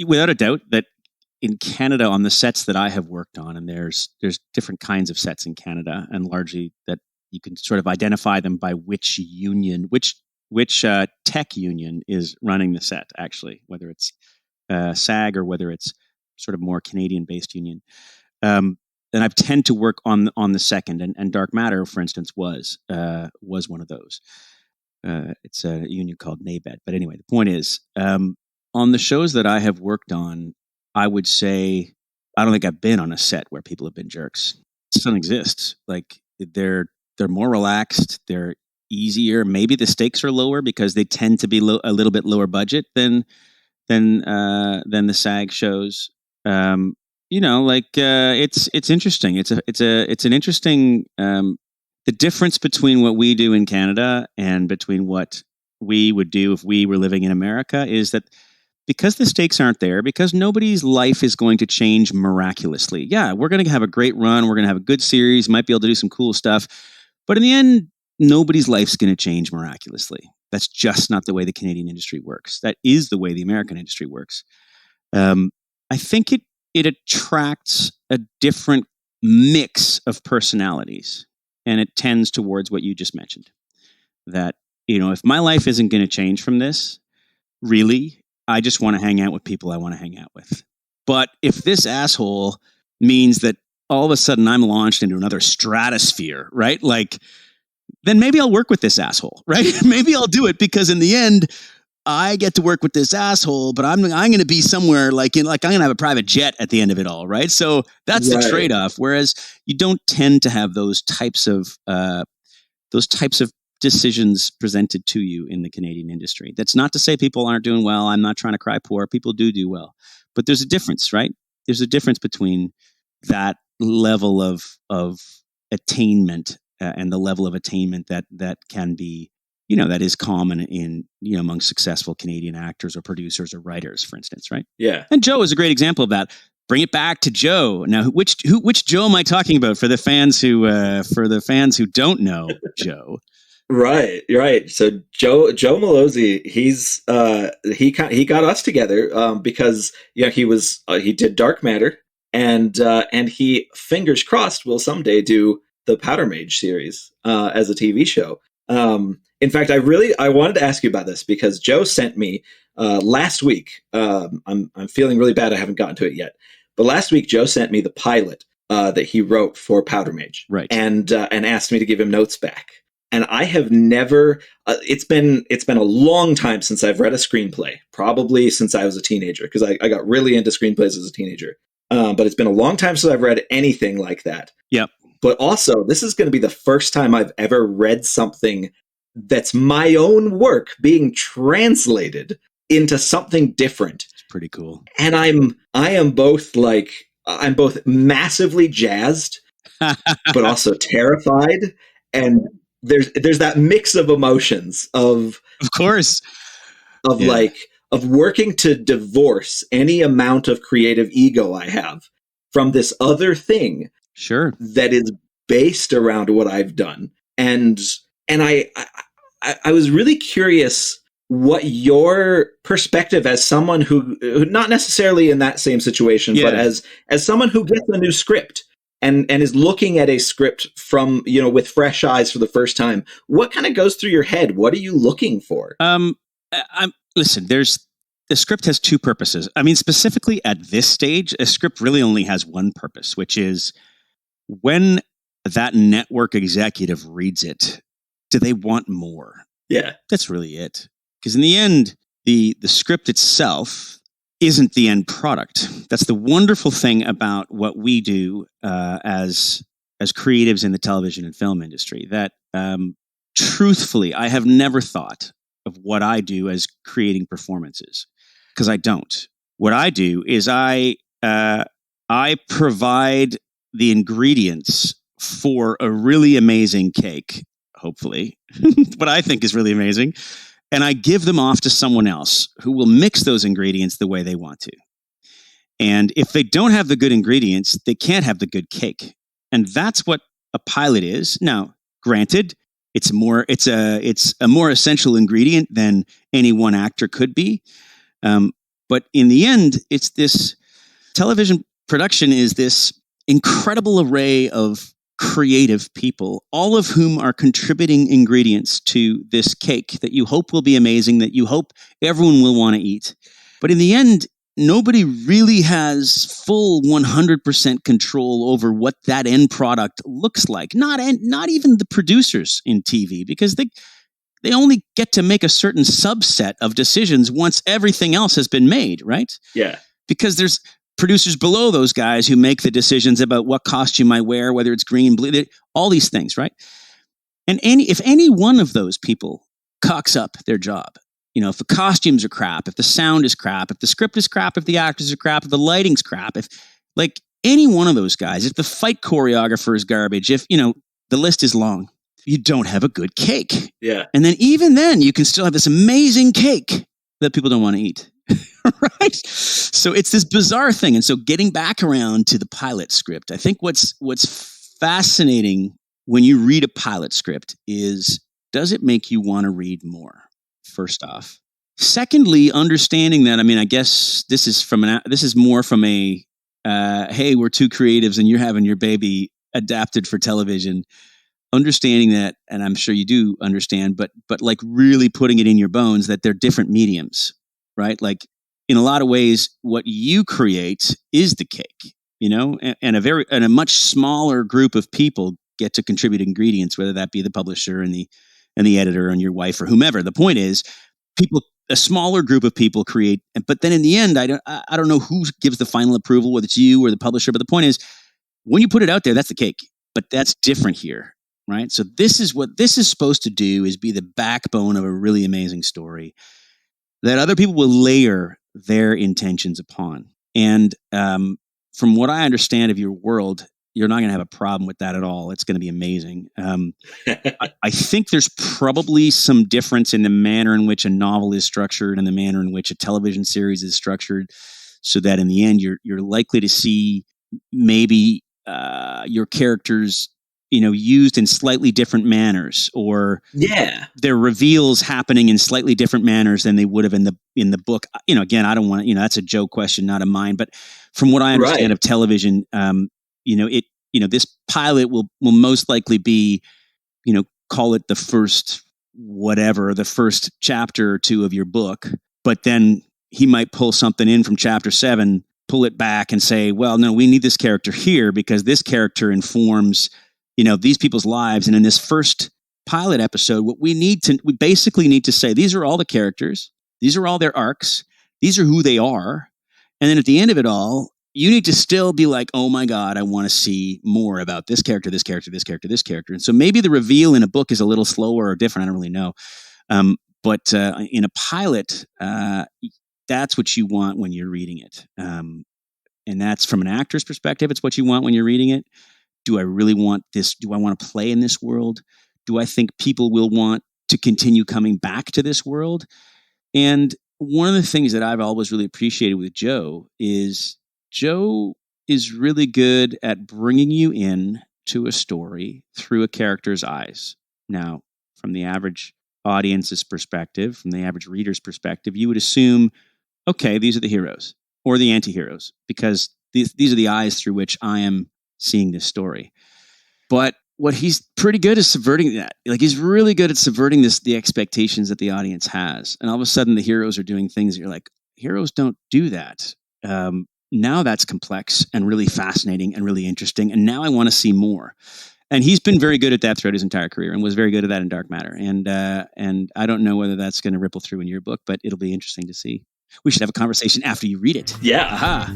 without a doubt that in Canada, on the sets that I have worked on, and there's different kinds of sets in Canada, and largely that you can sort of identify them by which union, which tech union is running the set, actually, whether it's SAG or whether it's sort of more Canadian-based union. And I tend to work on the second, and Dark Matter, for instance, was one of those. It's a union called NABED. But anyway, the point is, on the shows that I have worked on, I would say I don't think I've been on a set where people have been jerks. It doesn't exist. Like they're more relaxed. They're easier. Maybe the stakes are lower because they tend to be a little bit lower budget than the SAG shows. It's interesting. It's an interesting. The difference between what we do in Canada and between what we would do if we were living in America is that because the stakes aren't there, because nobody's life is going to change miraculously. Yeah, we're going to have a great run. We're going to have a good series. Might be able to do some cool stuff. But in the end, nobody's life's going to change miraculously. That's just not the way the Canadian industry works. That is the way the American industry works. I think it attracts a different mix of personalities, and it tends towards what you just mentioned. That, if my life isn't going to change from this, really, I just want to hang out with people I want to hang out with. But if this asshole means that all of a sudden I'm launched into another stratosphere, right? Like, then maybe I'll work with this asshole, right? Maybe I'll do it because in the end, I get to work with this asshole, but I'm going to be somewhere I'm going to have a private jet at the end of it all, right? So that's the trade-off. Whereas you don't tend to have those types of decisions presented to you in the Canadian industry. That's not to say people aren't doing well. I'm not trying to cry poor. People do well, but there's a difference, right? There's a difference between that level of attainment and the level of attainment that can be, that is common in, among successful Canadian actors or producers or writers, for instance, right? Yeah. And Joe is a great example of that. Bring it back to Joe. Now, which Joe am I talking about for the fans who don't know Joe? Right. So Joe Malozzi, he got us together because he did Dark Matter, and he, fingers crossed, will someday do the Powder Mage series as a TV show. In fact, I wanted to ask you about this because Joe sent me last week. I'm feeling really bad I haven't gotten to it yet, but last week Joe sent me the pilot that he wrote for Powder Mage, right? And asked me to give him notes back. And I have never. It's been a long time since I've read a screenplay. Probably since I was a teenager, because I got really into screenplays as a teenager. But it's been a long time since I've read anything like that. Yep. But also, this is going to be the first time I've ever read something that's my own work being translated into something different. It's pretty cool. And I am both massively jazzed, but also terrified. And there's that mix of emotions of course, of working to divorce any amount of creative ego I have from this other thing. Sure. That is based around what I've done. And I was really curious what your perspective as someone who not necessarily in that same situation, but as someone who gets a new script and is looking at a script from, with fresh eyes for the first time, what kind of goes through your head? What are you looking for? Listen, the script has two purposes. I mean, specifically at this stage, a script really only has one purpose, which is when that network executive reads it, do they want more? Yeah. That's really it. Because in the end, the script itself isn't the end product. That's the wonderful thing about what we do as creatives in the television and film industry, that truthfully, I have never thought of what I do as creating performances, because I don't. What I do is I provide the ingredients for a really amazing cake, hopefully, what I think is really amazing. And I give them off to someone else who will mix those ingredients the way they want to. And if they don't have the good ingredients, they can't have the good cake. And that's what a pilot is. Now, granted, it's a more essential ingredient than any one actor could be. But in the end, it's this television production is this incredible array of creative people, all of whom are contributing ingredients to this cake that you hope will be amazing, that you hope everyone will want to eat. But in the end, nobody really has full 100% control over what that end product looks like. Not even the producers in TV, because they only get to make a certain subset of decisions once everything else has been made, right? Yeah. Because there's producers below those guys who make the decisions about what costume I wear, whether it's green, blue, all these things, right? And if any one of those people cocks up their job, if the costumes are crap, if the sound is crap, if the script is crap, if the actors are crap, if the lighting's crap, if like any one of those guys, if the fight choreographer is garbage, if, the list is long, you don't have a good cake. Yeah. And then even then you can still have this amazing cake that people don't want to eat. Right? So it's this bizarre thing. And so getting back around to the pilot script, I think what's fascinating when you read a pilot script is, does it make you want to read more? First off. Secondly, understanding that, I guess this is more from a, hey, we're two creatives and you're having your baby adapted for television. Understanding that, and I'm sure you do understand, but like really putting it in your bones that they're different mediums, right? Like in a lot of ways, what you create is the cake, and a much smaller group of people get to contribute ingredients, whether that be the publisher and the editor and your wife or whomever. The point is, a smaller group of people create, but then in the end, I don't know who gives the final approval, whether it's you or the publisher. But the point is, when you put it out there, that's the cake. But that's different here, right? So this is what this is supposed to do: is be the backbone of a really amazing story that other people will layer their intentions upon. And from what I understand of your world, you're not going to have a problem with that at all. It's going to be amazing. I think there's probably some difference in the manner in which a novel is structured and the manner in which a television series is structured, so that in the end, you're likely to see maybe your characters, used in slightly different manners, or their reveals happening in slightly different manners than they would have in the book. Again, I don't want to, that's a Joe question, not a mine. But from what I understand of television, this pilot will most likely be, call it the first chapter or two of your book, but then he might pull something in from chapter 7, pull it back and say, well, no, we need this character here because this character informs, these people's lives. And in this first pilot episode, we basically need to say, these are all the characters. These are all their arcs. These are who they are. And then at the end of it all, you need to still be like, oh my God, I want to see more about this character, this character, this character, this character. And so maybe the reveal in a book is a little slower or different. I don't really know. But in a pilot, that's what you want when you're reading it. And that's from an actor's perspective. It's what you want when you're reading it. Do I really want this? Do I want to play in this world? Do I think people will want to continue coming back to this world? And one of the things that I've always really appreciated with Joe is really good at bringing you in to a story through a character's eyes. Now, from the average audience's perspective, from the average reader's perspective, you would assume, okay, these are the heroes or the anti-heroes, because these are the eyes through which I am seeing this story. But what he's pretty good is subverting that. Like, he's really good at subverting the expectations that the audience has. And all of a sudden the heroes are doing things that you're like, heroes don't do that. Now that's complex and really fascinating and really interesting. And now I want to see more. And he's been very good at that throughout his entire career, and was very good at that in Dark Matter. And I don't know whether that's going to ripple through in your book, but it'll be interesting to see. We should have a conversation after you read it. Yeah. Aha.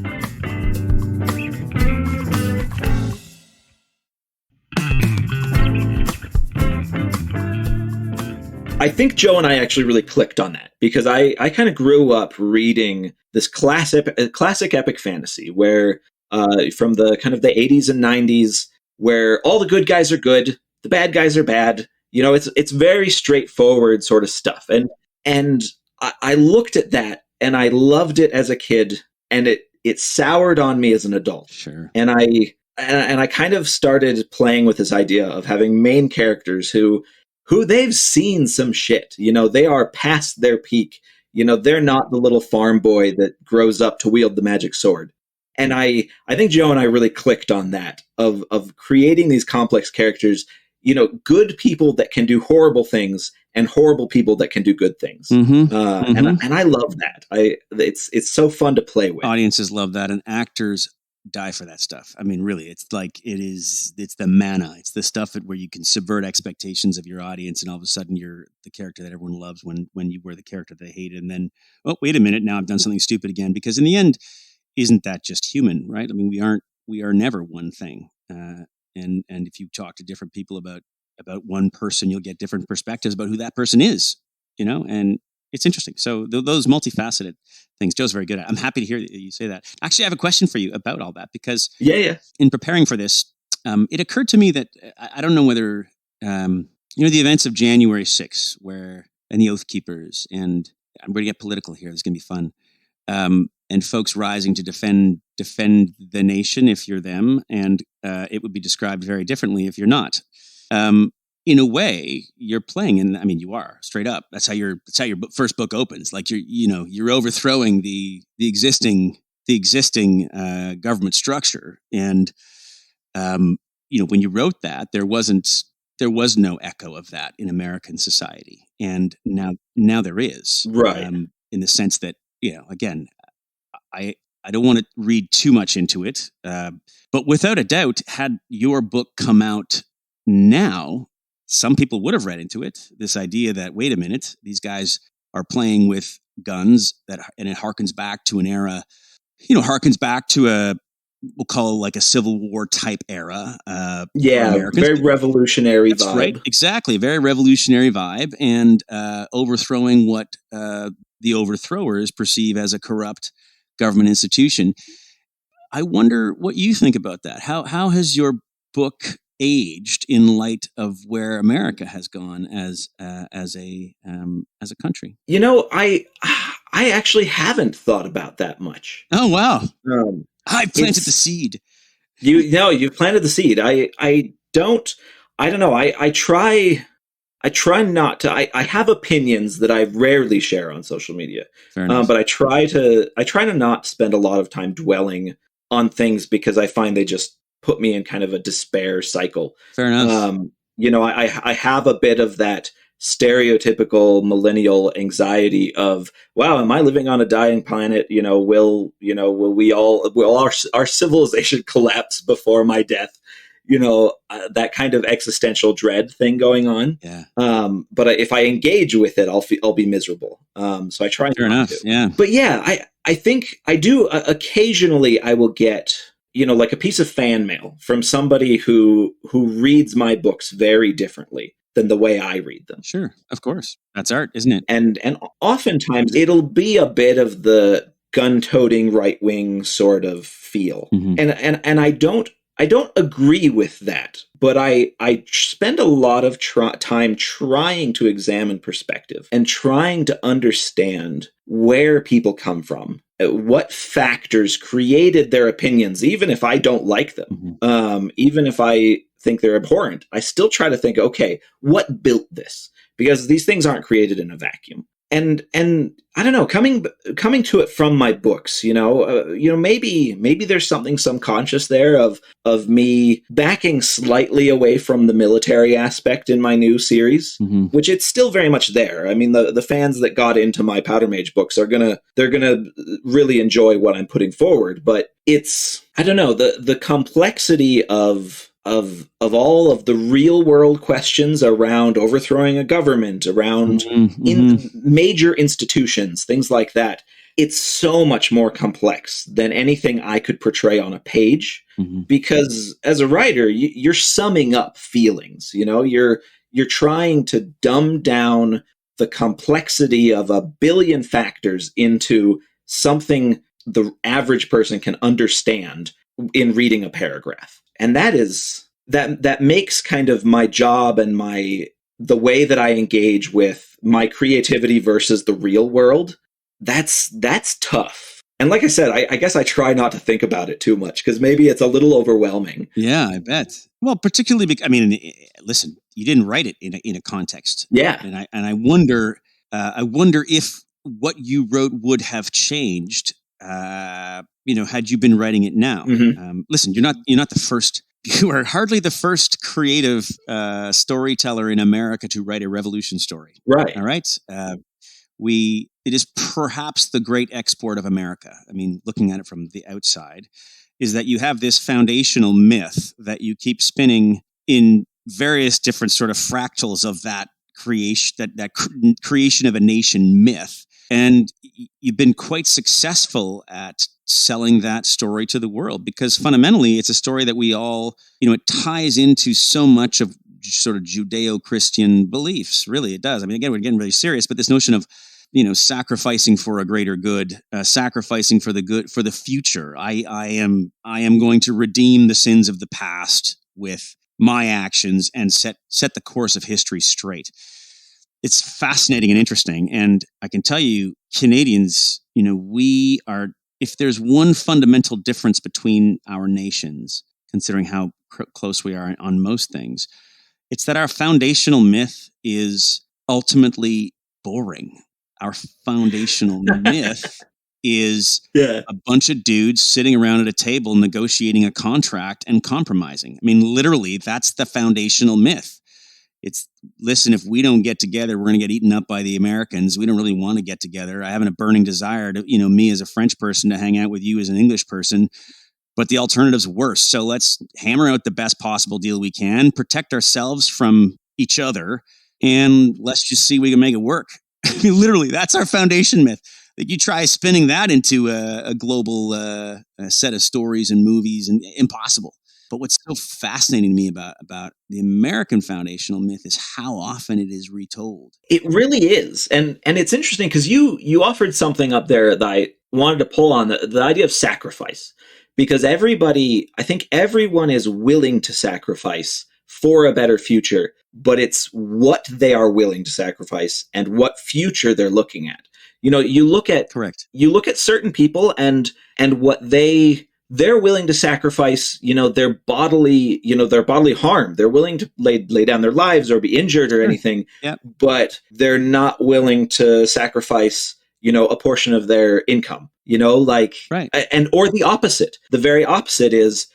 I think Joe and I actually really clicked on that, because I kind of grew up reading this classic epic fantasy where from the kind of the 80s and 90s, where all the good guys are good, the bad guys are bad. It's very straightforward sort of stuff. And I looked at that and I loved it as a kid, and it soured on me as an adult. Sure. And I kind of started playing with this idea of having main characters who they've seen some shit. They are past their peak. They're not the little farm boy that grows up to wield the magic sword. And I think Joe and I really clicked on that of creating these complex characters, good people that can do horrible things and horrible people that can do good things. And I love that. It's so fun to play with. Audiences love that, and actors die for that stuff. I mean, really, it's like it's the manna. It's the stuff where you can subvert expectations of your audience, and all of a sudden you're the character that everyone loves when you were the character they hated. And then, oh, wait a minute, now I've done something stupid again. Because in the end, isn't that just human, right? I mean, we are never one thing. And if you talk to different people about one person, you'll get different perspectives about who that person is, and it's interesting. So those multifaceted things, Joe's very good at. I'm happy to hear you say that. Actually, I have a question for you about all that, because in preparing for this, it occurred to me that I don't know whether, the events of January 6th, and the Oath Keepers, and I'm going to get political here. This is going to be fun. And folks rising to defend the nation if you're them, and it would be described very differently if you're not. In a way, you're playing, and I mean, you are straight up. That's how your first book opens. Like you're overthrowing the existing government structure, and when you wrote that, there was no echo of that in American society, and now there is, right? In the sense that again, I don't want to read too much into it, but without a doubt, had your book come out now, some people would have read into it. This idea that, wait a minute, these guys are playing with guns, and it harkens back to an era, harkens back to we'll call it like a Civil War type era. Very revolutionary That's vibe. Right, exactly. Very revolutionary vibe, and overthrowing what the overthrowers perceive as a corrupt government institution. I wonder what you think about that. How has your book aged in light of where America has gone as a country? I actually haven't thought about that much. Oh wow! I planted the seed. You planted the seed. I don't know. I try not to. I have opinions that I rarely share on social media. But I try to not spend a lot of time dwelling on things, because I find they just put me in kind of a despair cycle. Fair enough. I have a bit of that stereotypical millennial anxiety of, wow, am I living on a dying planet? Will our civilization collapse before my death? That kind of existential dread thing going on. Yeah. But if I engage with it, I'll be miserable. So I try. Fair enough. To. Yeah. But yeah, I think I do. Occasionally, I will get like a piece of fan mail from somebody who reads my books very differently than the way I read them. Sure, of course, that's art, isn't it? And oftentimes it'll be a bit of the gun-toting right-wing sort of feel, and I don't agree with that, but I spend a lot of time trying to examine perspective and trying to understand where people come from, what factors created their opinions, even if I don't like them, even if I think they're abhorrent. I still try to think, okay, what built this? Because these things aren't created in a vacuum. And I don't know, coming to it from my books, maybe there's something subconscious there of me backing slightly away from the military aspect in my new series, which it's still very much there. I mean, the fans that got into my Powder Mage books they're gonna really enjoy what I'm putting forward. But it's, I don't know, the complexity of all of the real world questions around overthrowing a government, around in major institutions, things like that. It's so much more complex than anything I could portray on a page, because as a writer, you're summing up feelings. You're trying to dumb down the complexity of a billion factors into something the average person can understand in reading a paragraph. And that makes kind of my job and the way that I engage with my creativity versus the real world. That's tough. And like I said, I guess I try not to think about it too much, because maybe it's a little overwhelming. Yeah, I bet. Well, particularly because, listen, you didn't write it in a context. Yeah. And I wonder if what you wrote would have changed had you been writing it now. Mm-hmm. Listen, you're not the first. You are hardly the first creative storyteller in America to write a revolution story. Right. All right. It is perhaps the great export of America. I mean, looking at it from the outside, is that you have this foundational myth that you keep spinning in various different sort of fractals of that creation, that creation of a nation myth. And you've been quite successful at selling that story to the world, because fundamentally it's a story that we all, it ties into so much of sort of Judeo-Christian beliefs. Really, it does. I mean, again, we're getting really serious, but this notion of, sacrificing for a greater good, sacrificing for the good, for the future. I am going to redeem the sins of the past with my actions and set the course of history straight. It's fascinating and interesting. And I can tell you, Canadians, we are, if there's one fundamental difference between our nations, considering how close we are on most things, it's that our foundational myth is ultimately boring. Our foundational myth is a bunch of dudes sitting around at a table negotiating a contract and compromising. I mean, literally, that's the foundational myth. It's, listen, if we don't get together, we're going to get eaten up by the Americans. We don't really want to get together. I have a burning desire to, me as a French person to hang out with you as an English person, but the alternative's worse. So let's hammer out the best possible deal we can, protect ourselves from each other, and let's just see if we can make it work. I mean, literally, that's our foundation myth. That you try spinning that into a global set of stories and movies, and impossible. But what's so fascinating to me about the American foundational myth is how often it is retold. It really is. And it's interesting because you offered something up there that I wanted to pull on, the idea of sacrifice. Because I think everyone is willing to sacrifice for a better future, but it's what they are willing to sacrifice and what future they're looking at. You look at certain people and what they're willing to sacrifice, their bodily harm. They're willing to lay down their lives or be injured or anything, but they're not willing to sacrifice, a portion of their income, or the opposite. The very opposite is,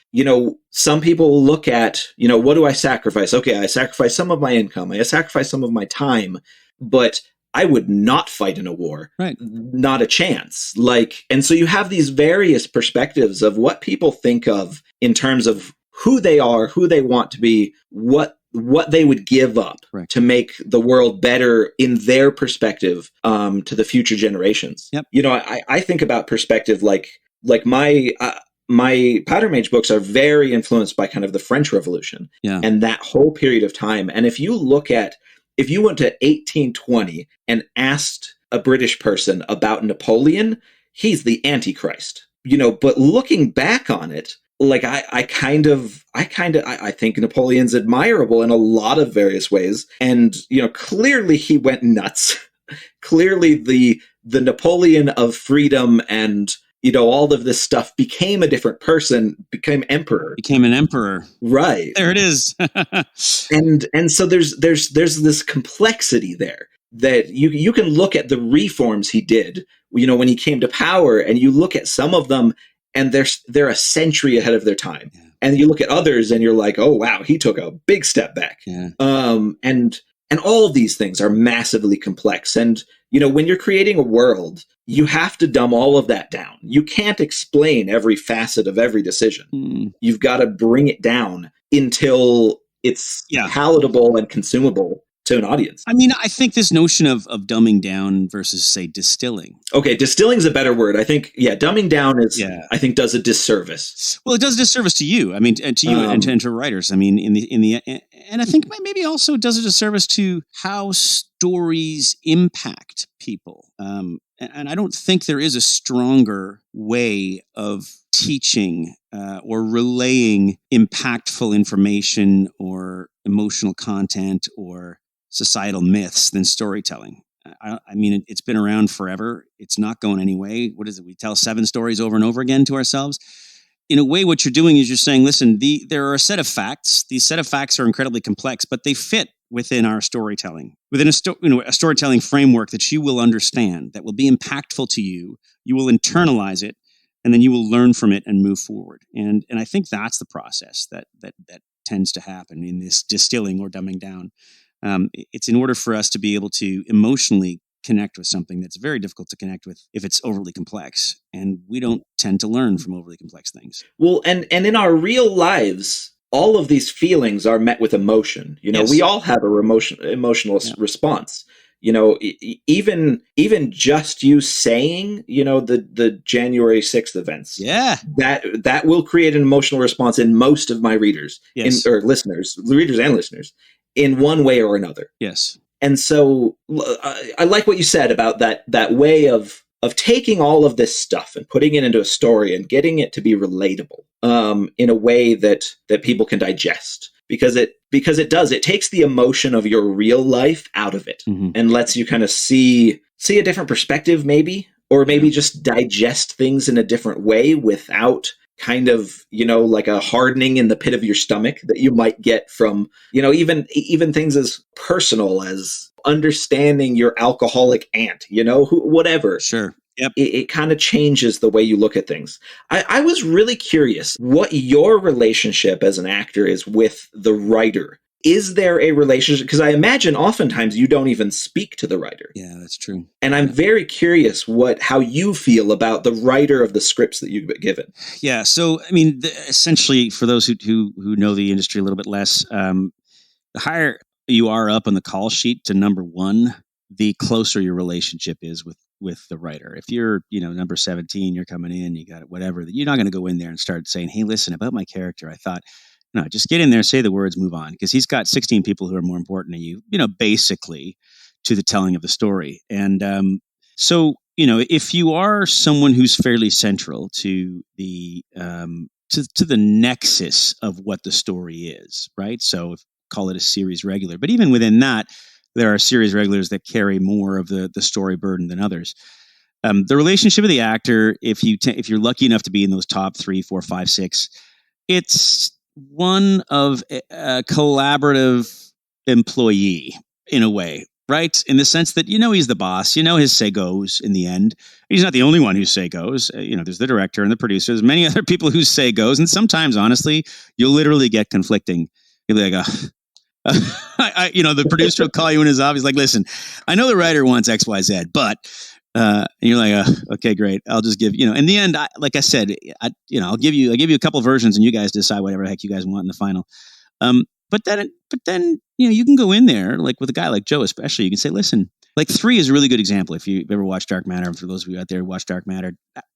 some people look at, what do I sacrifice? Okay, I sacrifice some of my income. I sacrifice some of my time, but I would not fight in a war. Right. Not a chance. And so you have these various perspectives of what people think of in terms of who they are, who they want to be, what they would give up to make the world better in their perspective, to the future generations. Yep. I think about perspective like my Powder Mage books are very influenced by kind of the French Revolution and that whole period of time. And if you went to 1820 and asked a British person about Napoleon, he's the Antichrist, but looking back on it, I think Napoleon's admirable in a lot of various ways. And, clearly he went nuts. Clearly the Napoleon of freedom and, all of this stuff became a different person, became emperor. Became an emperor. Right. There it is. and so there's this complexity there that you can look at the reforms he did, when he came to power, and you look at some of them and they're a century ahead of their time. Yeah. And you look at others and you're like, oh wow, he took a big step back. Yeah. And all of these things are massively complex. And, when you're creating a world, you have to dumb all of that down. You can't explain every facet of every decision. You've got to bring it down until it's palatable and consumable to an audience. I mean, I think this notion of dumbing down versus, say, distilling. Okay, distilling is a better word. I think, dumbing down I think does a disservice. Well, it does a disservice to you. I mean, to you and to writers. I mean, and I think maybe also does a disservice to how stories impact people. And I don't think there is a stronger way of teaching or relaying impactful information or emotional content or societal myths than storytelling. I mean, it's been around forever. It's not going anyway. What is it? We tell 7 stories over and over again to ourselves. In a way, what you're doing is you're saying, listen, there are a set of facts. These set of facts are incredibly complex, but they fit within our storytelling, within a storytelling framework that you will understand, that will be impactful to you. You will internalize it, and then you will learn from it and move forward. And I think that's the process that tends to happen in this distilling or dumbing down. It's in order for us to be able to emotionally connect with something that's very difficult to connect with if it's overly complex, and we don't tend to learn from overly complex things. Well, and in our real lives, all of these feelings are met with emotion. Yes. We all have a emotional response. Even just you saying, the January 6th events. Yeah. That will create an emotional response in most of my readers, yes. or listeners, readers and listeners, in one way or another. Yes. And so I like what you said about that way of taking all of this stuff and putting it into a story and getting it to be relatable in a way that people can digest, because it takes the emotion of your real life out of it, mm-hmm. and lets you kind of see a different perspective, maybe, or maybe just digest things in a different way without kind of, like a hardening in the pit of your stomach that you might get from, even things as personal as understanding your alcoholic aunt, whatever. Sure. Yep. It kind of changes the way you look at things. I was really curious what your relationship as an actor is with the writer. Is there a relationship? Because I imagine oftentimes you don't even speak to the writer. Yeah, that's true. And I'm very curious how you feel about the writer of the scripts that you get given. Yeah. So, I mean, essentially, for those who know the industry a little bit less, the higher you are up on the call sheet to number one, the closer your relationship is with the writer. If you're, number 17, you're coming in, you got it, whatever, you're not going to go in there and start saying, hey, listen, about my character, I thought, no, just get in there, say the words, move on. Because he's got 16 people who are more important to you, basically to the telling of the story. And so, if you are someone who's fairly central to the to the nexus of what the story is, right? So call it a series regular. But even within that, there are series regulars that carry more of the story burden than others. The relationship of the actor, if you're lucky enough to be in those top 3, 4, 5, 6, it's one of a collaborative employee in a way, right? In the sense that, he's the boss, his say goes in the end. He's not the only one whose say goes. There's the director and the producer. There's many other people whose say goes. And sometimes, honestly, you'll literally get conflicting. You'll be like, the producer will call you in his office like, listen, I know the writer wants X, Y, Z, but, and you're like, okay, great. I'll just give, in the end, like I said, I'll give you a couple versions and you guys decide whatever the heck you guys want in the final. But then, you can go in there, like with a guy like Joe, especially, you can say, listen, like 3 is a really good example. If you've ever watched Dark Matter, and for those of you out there who watch Dark Matter,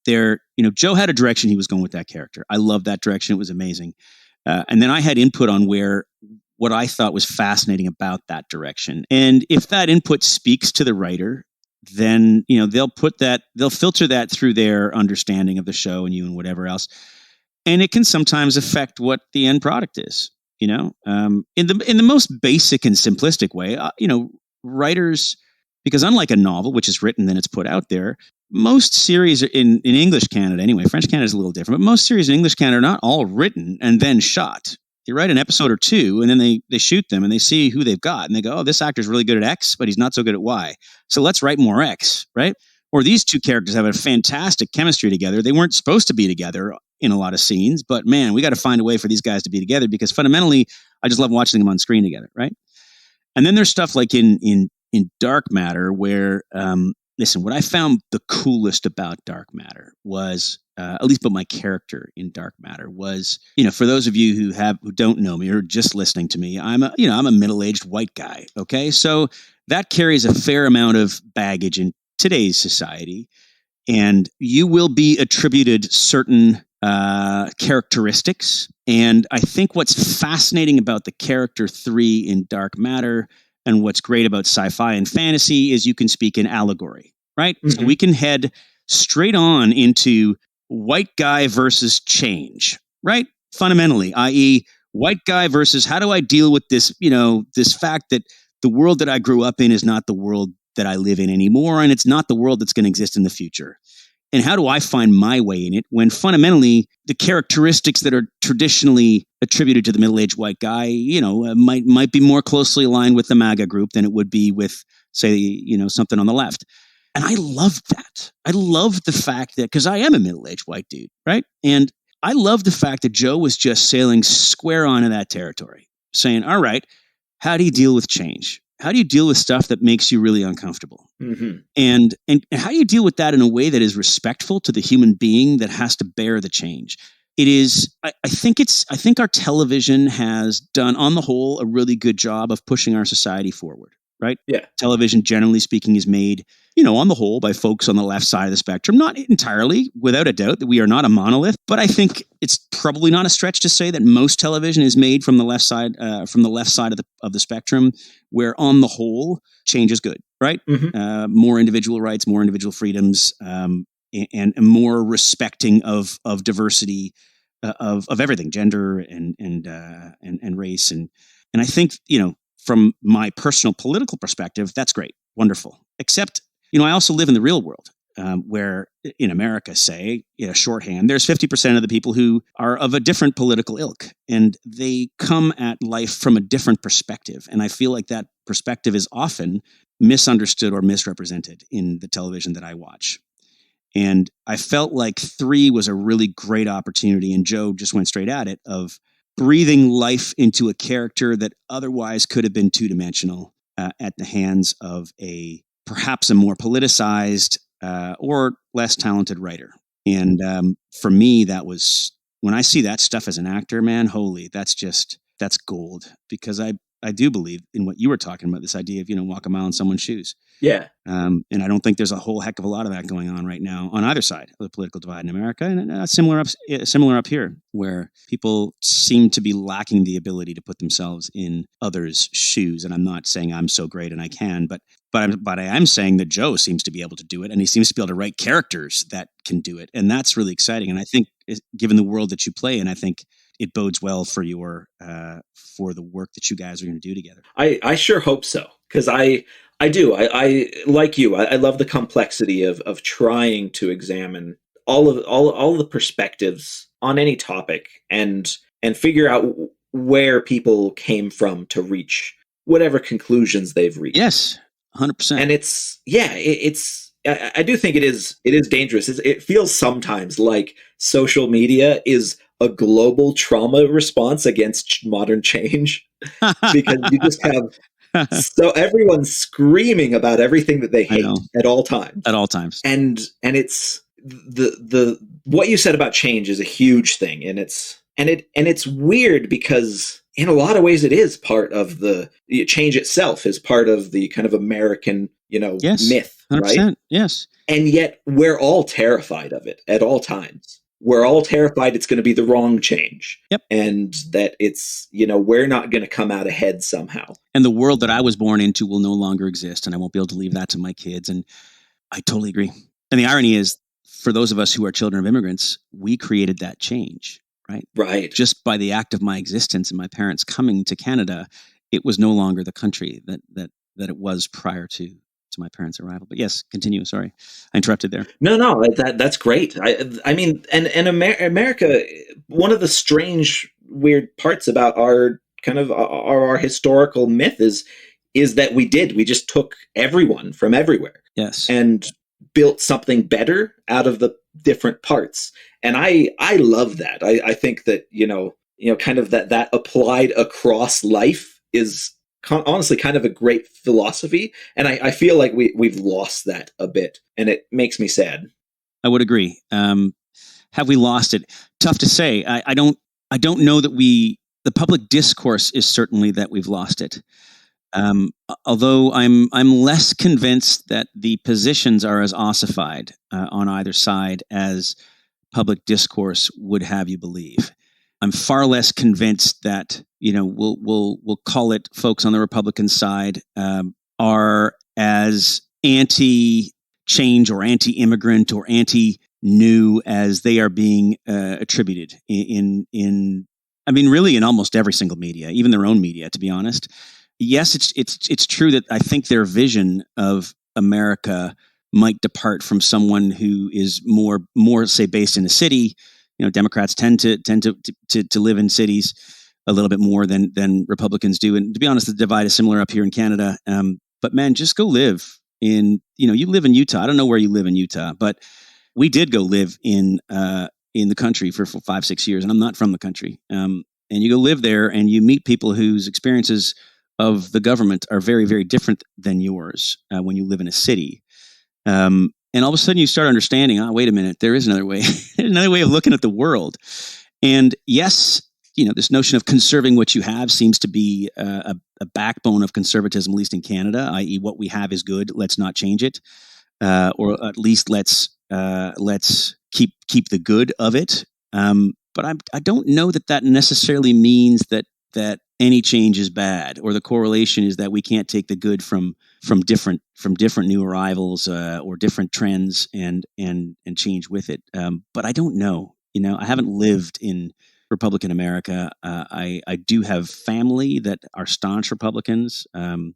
Joe had a direction he was going with that character. I loved that direction. It was amazing. And then I had input on what I thought was fascinating about that direction. And if that input speaks to the writer, then, they'll filter that through their understanding of the show and you and whatever else. And it can sometimes affect what the end product is, in the most basic and simplistic way, writers, because unlike a novel, which is written, then it's put out there, most series in English Canada, anyway, French Canada is a little different, but most series in English Canada are not all written and then shot. They write an episode or 2 and then they shoot them and they see who they've got and they go, oh, this actor's really good at X, but he's not so good at Y. So let's write more X, right? Or these 2 characters have a fantastic chemistry together. They weren't supposed to be together in a lot of scenes, but man, we got to find a way for these guys to be together because fundamentally, I just love watching them on screen together, right? And then there's stuff like in Dark Matter where, listen, what I found the coolest about Dark Matter was, at least about my character in Dark Matter was, for those of you who don't know me or just listening to me, I'm a middle-aged white guy. Okay. So that carries a fair amount of baggage in today's society, and you will be attributed certain characteristics. And I think what's fascinating about the character 3 in Dark Matter and what's great about sci-fi and fantasy is you can speak in allegory, right? Mm-hmm. So we can head straight on into white guy versus change, right? Fundamentally, i.e. white guy versus how do I deal with this, this fact that the world that I grew up in is not the world that I live in anymore. And it's not the world that's going to exist in the future. And how do I find my way in it when fundamentally the characteristics that are traditionally attributed to the middle-aged white guy, might be more closely aligned with the MAGA group than it would be with, say, something on the left. And I love that. I love the fact that, because I am a middle-aged white dude, right? And I love the fact that Joe was just sailing square onto that territory, saying, all right, how do you deal with change? How do you deal with stuff that makes you really uncomfortable? Mm-hmm. And how do you deal with that in a way that is respectful to the human being that has to bear the change? It is, I think our television has done, on the whole, a really good job of pushing our society forward, right? Yeah. Television, generally speaking, is made, on the whole, by folks on the left side of the spectrum. Not entirely, without a doubt, that we are not a monolith, but I think it's probably not a stretch to say that most television is made from the left side of the spectrum, where on the whole, change is good, right? Mm-hmm. More individual rights, more individual freedoms, and more respecting of diversity, of everything, gender and race, and I think from my personal political perspective, that's great, wonderful. Except, I also live in the real world, where in America, say, shorthand, there's 50% of the people who are of a different political ilk, and they come at life from a different perspective. And I feel like that perspective is often misunderstood or misrepresented in the television that I watch. And I felt like 3 was a really great opportunity, and Joe just went straight at it, of breathing life into a character that otherwise could have been two-dimensional at the hands of perhaps a more politicized or less talented writer. And for me, that was, when I see that stuff as an actor, man, holy, that's gold. Because I do believe in what you were talking about, this idea of, walk a mile in someone's shoes. Yeah. And I don't think there's a whole heck of a lot of that going on right now on either side of the political divide in America. And similar up here, where people seem to be lacking the ability to put themselves in others' shoes. And I'm not saying I'm so great and I can, but I am saying that Joe seems to be able to do it, and he seems to be able to write characters that can do it. And that's really exciting. And I think, given the world that you play in, I think it bodes well for for the work that you guys are going to do together. I sure hope so, because I do. I like you. I love the complexity of trying to examine all of the perspectives on any topic and figure out where people came from to reach whatever conclusions they've reached. Yes, 100%. And I do think it is dangerous. It feels sometimes like social media is a global trauma response against modern change, because you just have so everyone's screaming about everything that they hate at all times. At all times. And it's the what you said about change is a huge thing, and it's weird because in a lot of ways it is part of the change itself, is part of the kind of American, yes, myth, 100%, right? Yes. And yet we're all terrified of it at all times. We're all terrified it's going to be the wrong change. Yep. And that it's, we're not going to come out ahead somehow. And the world that I was born into will no longer exist, and I won't be able to leave that to my kids. And I totally agree. And the irony is, for those of us who are children of immigrants, we created that change, right? Right. Just by the act of my existence and my parents coming to Canada, it was no longer the country that it was prior to my parents' arrival. But yes, continue. Sorry, I interrupted there. No, that's great. I mean, and America, one of the strange, weird parts about our kind of our historical myth is that we just took everyone from everywhere. Yes. And built something better out of the different parts. And I love that. I think that, kind of that applied across life is honestly kind of a great philosophy. And I feel like we've lost that a bit, and it makes me sad. I would agree. Have we lost it? Tough to say. I don't know that the public discourse is certainly that we've lost it. Although I'm less convinced that the positions are as ossified on either side as public discourse would have you believe. I'm far less convinced that, we'll call it folks on the Republican side are as anti-change or anti-immigrant or anti-new as they are being attributed in really in almost every single media, even their own media, to be honest. Yes, it's true that I think their vision of America might depart from someone who is more say based in the city. Democrats tend to live in cities a little bit more than Republicans do. And to be honest, the divide is similar up here in Canada. But man, just go live in, you live in Utah. I don't know where you live in Utah, but we did go live in the country for 5-6 years, and I'm not from the country. And you go live there and you meet people whose experiences of the government are very, very different than yours when you live in a city. And all of a sudden you start understanding, wait a minute, there is another way, another way of looking at the world. And yes, this notion of conserving what you have seems to be a backbone of conservatism, at least in Canada, i.e. what we have is good. Let's not change it. Or at least let's keep the good of it. But I don't know that necessarily means that any change is bad, or the correlation is that we can't take the good from different new arrivals or different trends and change with it. But I don't know. I haven't lived in Republican America. I do have family that are staunch Republicans, and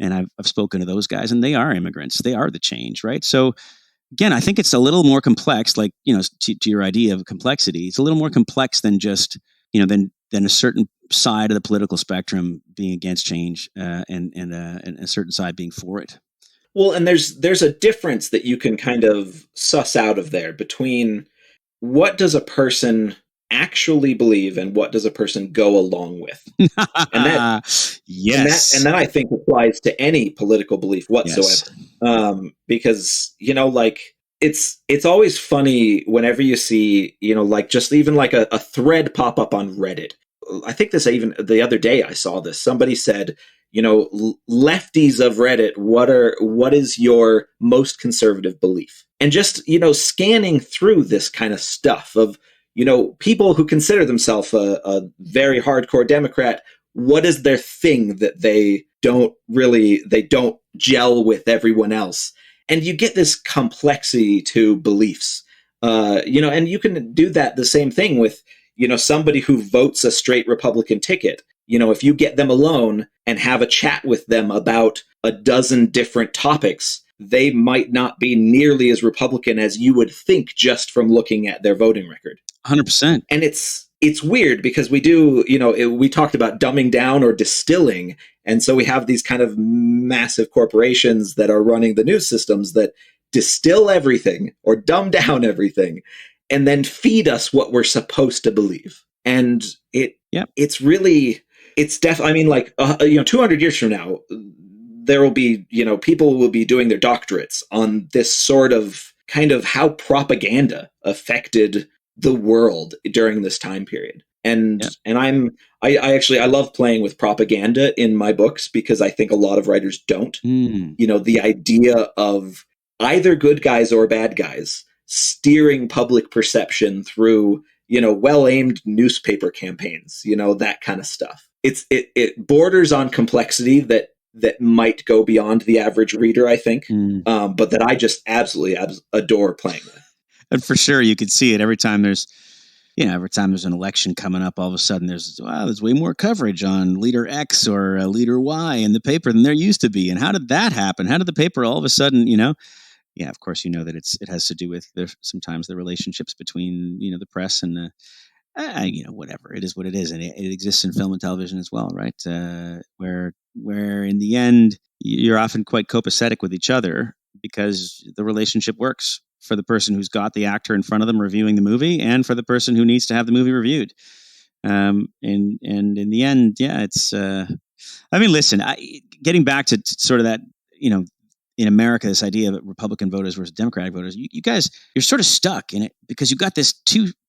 I've spoken to those guys, and they are immigrants. They are the change, right? So again, I think it's a little more complex. Like to your idea of complexity, it's a little more complex than just than a certain side of the political spectrum being against change and a certain side being for it. Well, and there's a difference that you can kind of suss out of there between what does a person actually believe and what does a person go along with. And that, yes, and that I think applies to any political belief whatsoever. Yes. Because it's always funny whenever you see just even like a thread pop up on Reddit. I think this even the other day I saw this. Somebody said, lefties of Reddit, what is your most conservative belief? And just scanning through this kind of stuff of people who consider themselves a very hardcore Democrat, what is their thing that they don't gel with everyone else? And you get this complexity to beliefs, and you can do that the same thing with, somebody who votes a straight Republican ticket. If you get them alone and have a chat with them about a dozen different topics, they might not be nearly as Republican as you would think just from looking at their voting record. 100%. And it's weird because we do, we talked about dumbing down or distilling. And so we have these kind of massive corporations that are running the news systems that distill everything or dumb down everything and then feed us what we're supposed to believe. And it's definitely, 200 years from now, there will be, people will be doing their doctorates on this sort of kind of how propaganda affected the world during this time period. And I love playing with propaganda in my books because I think a lot of writers don't. The idea of either good guys or bad guys steering public perception through, well-aimed newspaper campaigns, that kind of stuff. It borders on complexity that might go beyond the average reader, I think, but that I just absolutely adore playing with. And for sure, you can see it every time there's an election coming up. All of a sudden, there's way more coverage on leader X or leader Y in the paper than there used to be. And how did that happen? How did the paper all of a sudden, Yeah, of course, that it has to do with sometimes the relationships between the press and whatever. It is what it is, and it exists in film and television as well, right? Where in the end you're often quite copacetic with each other because the relationship works for the person who's got the actor in front of them reviewing the movie, and for the person who needs to have the movie reviewed. And in the end, it's. Listen, getting back to sort of that, in America, this idea of Republican voters versus Democratic voters, you guys, you're sort of stuck in it because you've got this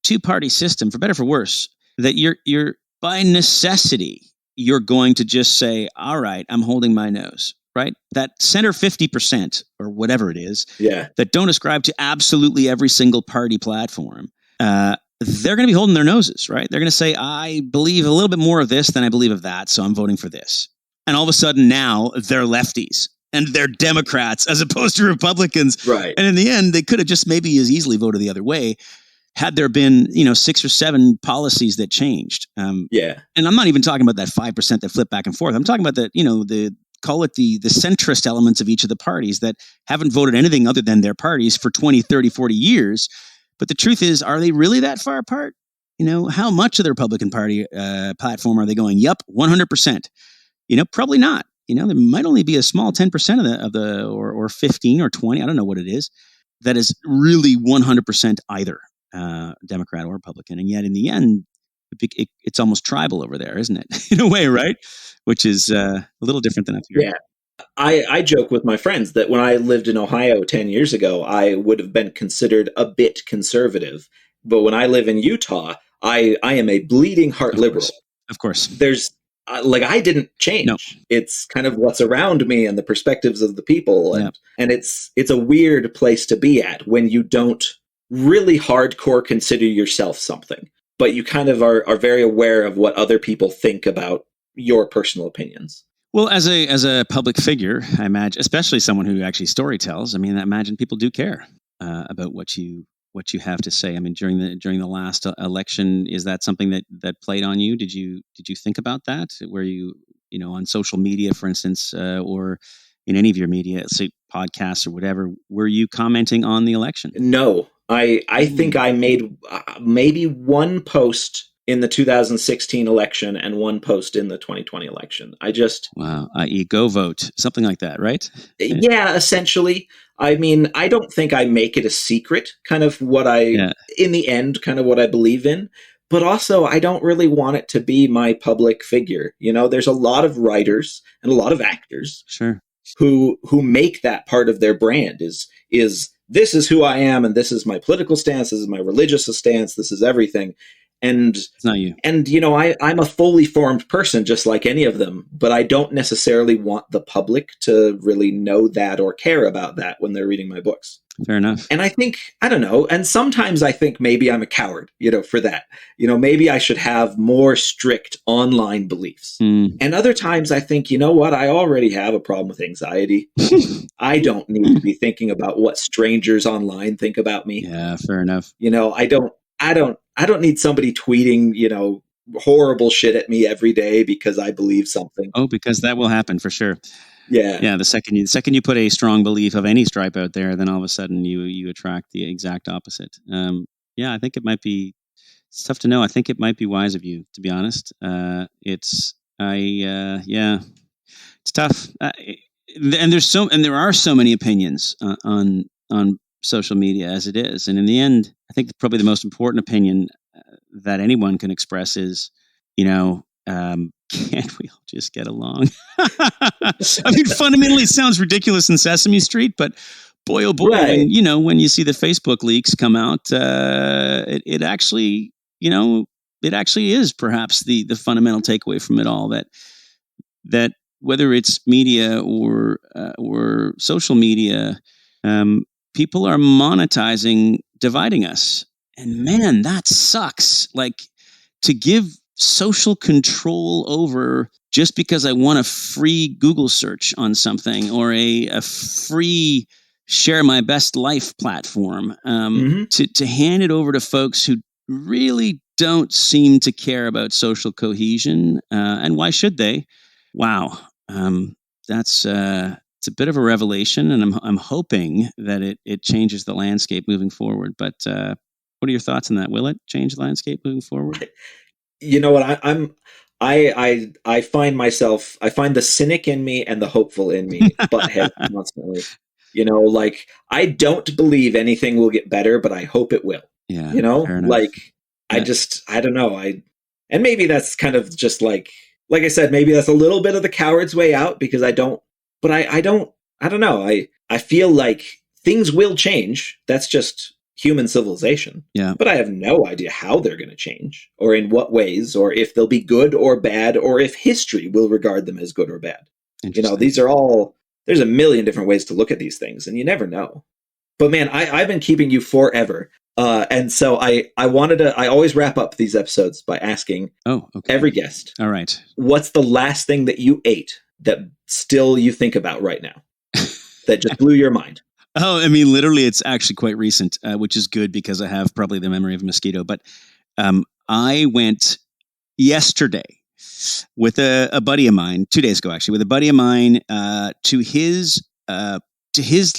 two-party system, for better or for worse, that you're by necessity, you're going to just say, all right, I'm holding my nose, right? That center 50% or whatever it is, that don't ascribe to absolutely every single party platform, they're going to be holding their noses, right? They're going to say, I believe a little bit more of this than I believe of that, so I'm voting for this. And all of a sudden now they're lefties. And they're Democrats as opposed to Republicans. Right. And in the end, they could have just maybe as easily voted the other way had there been, 6 or 7 policies that changed. And I'm not even talking about that 5% that flip back and forth. I'm talking about the call it the centrist elements of each of the parties that haven't voted anything other than their parties for 20, 30, 40 years. But the truth is, are they really that far apart? How much of the Republican Party platform are they going, yep, 100%? Probably not. There might only be a small 10% of the or 15 or 20, I don't know what it is, that is really 100% either Democrat or Republican. And yet in the end, it's almost tribal over there, isn't it? In a way, right? Which is a little different than up here. Yeah. I joke with my friends that when I lived in Ohio 10 years ago, I would have been considered a bit conservative. But when I live in Utah, I am a bleeding heart liberal. Of course. There's I didn't change. No. It's kind of what's around me and the perspectives of the people. And it's a weird place to be at when you don't really hardcore consider yourself something, but you kind of are very aware of what other people think about your personal opinions. Well, as a public figure, I imagine, especially someone who actually story tells, I imagine people do care about what you have to say. During the last election, is that something that played on you? Did you think about that? Were you on social media, for instance, or in any of your media, say podcasts or whatever, were you commenting on the election? No, I think I made maybe one post in the 2016 election and one post in the 2020 election. Wow, i.e. go vote, something like that, right? Yeah, essentially. I don't think I make it a secret, kind of in the end, kind of what I believe in. But also, I don't really want it to be my public figure. There's a lot of writers and a lot of actors who make that part of their brand is this is who I am, and this is my political stance, this is my religious stance, this is everything. And it's not you. And, I'm a fully formed person, just like any of them, but I don't necessarily want the public to really know that or care about that when they're reading my books. Fair enough. And I think, I don't know, and sometimes I think maybe I'm a coward, for that. Maybe I should have more strict online beliefs. And other times I think, you know what, I already have a problem with anxiety. I don't need to be thinking about what strangers online think about me. Yeah, fair enough. I don't need somebody tweeting, horrible shit at me every day because I believe something. Oh, because that will happen for sure. Yeah. Yeah. The second you put a strong belief of any stripe out there, then all of a sudden you attract the exact opposite. I think it's tough to know. I think it might be wise of you, to be honest. It's tough. And there are so many opinions on social media as it is. And in the end, I think probably the most important opinion that anyone can express is, can't we all just get along? Fundamentally it sounds ridiculous in Sesame Street, but boy, oh boy, right. when you see the Facebook leaks come out, it actually is perhaps the fundamental takeaway from it all, that whether it's media or social media, people are monetizing, dividing us. And man, that sucks. Like, to give social control over just because I want a free Google search on something or a free share my best life platform, to hand it over to folks who really don't seem to care about social cohesion. And why should they? Wow. That's it's a bit of a revelation, and I'm hoping that it changes the landscape moving forward. But what are your thoughts on that? Will it change the landscape moving forward? You know what? I find the cynic in me and the hopeful in me butt heads constantly. I don't believe anything will get better, but I hope it will. Yeah. I don't know. And maybe that's kind of just like I said, maybe that's a little bit of the coward's way out, because I don't know. I feel like things will change. That's just human civilization. Yeah. But I have no idea how they're going to change, or in what ways, or if they'll be good or bad, or if history will regard them as good or bad. These are all, there's a million different ways to look at these things, and you never know. But man, I've been keeping you forever. And so I always wrap up these episodes by asking every guest, all right, what's the last thing that you ate that still you think about right now that just blew your mind? Oh, literally, it's actually quite recent, which is good because I have probably the memory of a mosquito. But I went yesterday with a buddy of mine 2 days ago, actually, with a buddy of mine to his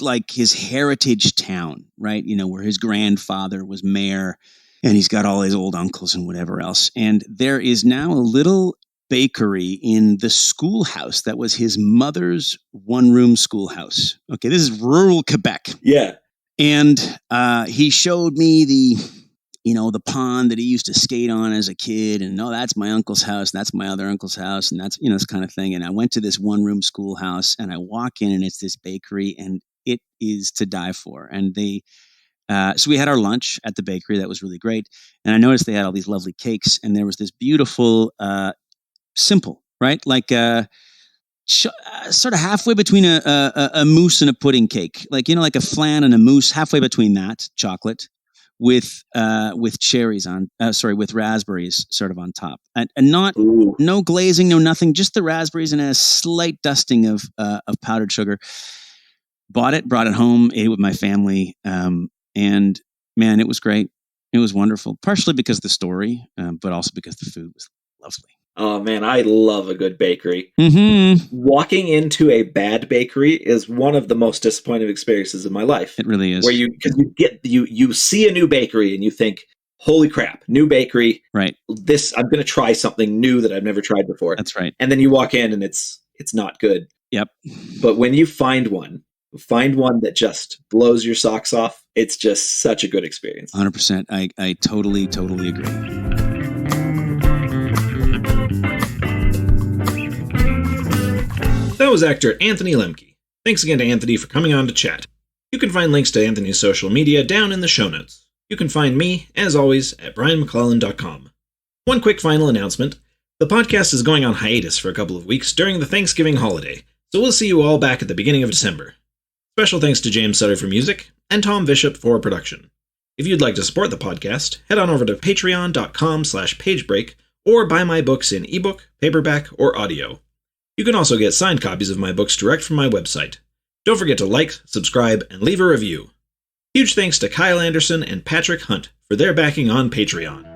like his heritage town, right? You know, where his grandfather was mayor and he's got all his old uncles and whatever else. And there is now a little bakery in the schoolhouse that was his mother's one-room schoolhouse. Okay, this is rural Quebec. Yeah. And he showed me the pond that he used to skate on as a kid. And no, that's my uncle's house. And that's my other uncle's house. And that's, this kind of thing. And I went to this one-room schoolhouse and I walk in and it's this bakery and it is to die for. And so we had our lunch at the bakery. That was really great. And I noticed they had all these lovely cakes and there was this beautiful, simple, right? Like sort of halfway between a mousse and a pudding cake. Like, like a flan and a mousse, halfway between that, chocolate. With cherries with raspberries sort of on top, and no glazing, no nothing, just the raspberries and a slight dusting of powdered sugar. Bought it, brought it home, ate it with my family, and man, it was great. It was wonderful, partially because of the story, but also because the food was lovely. Oh man, I love a good bakery. Mm-hmm. Walking into a bad bakery is one of the most disappointing experiences of my life. It really is. Where you see a new bakery and you think, holy crap, new bakery. Right. I'm going to try something new that I've never tried before. That's right. And then you walk in and it's not good. Yep. But when you find one that just blows your socks off, it's just such a good experience. 100%. I totally agree. That was actor Anthony Lemke. Thanks again to Anthony for coming on to chat. You can find links to Anthony's social media down in the show notes. You can find me, as always, at brianmcclellan.com. One quick final announcement. The podcast is going on hiatus for a couple of weeks during the Thanksgiving holiday, so we'll see you all back at the beginning of December. Special thanks to James Sutter for music, and Tom Bishop for production. If you'd like to support the podcast, head on over to patreon.com/pagebreak or buy my books in ebook, paperback, or audio. You can also get signed copies of my books direct from my website. Don't forget to like, subscribe, and leave a review. Huge thanks to Kyle Anderson and Patrick Hunt for their backing on Patreon.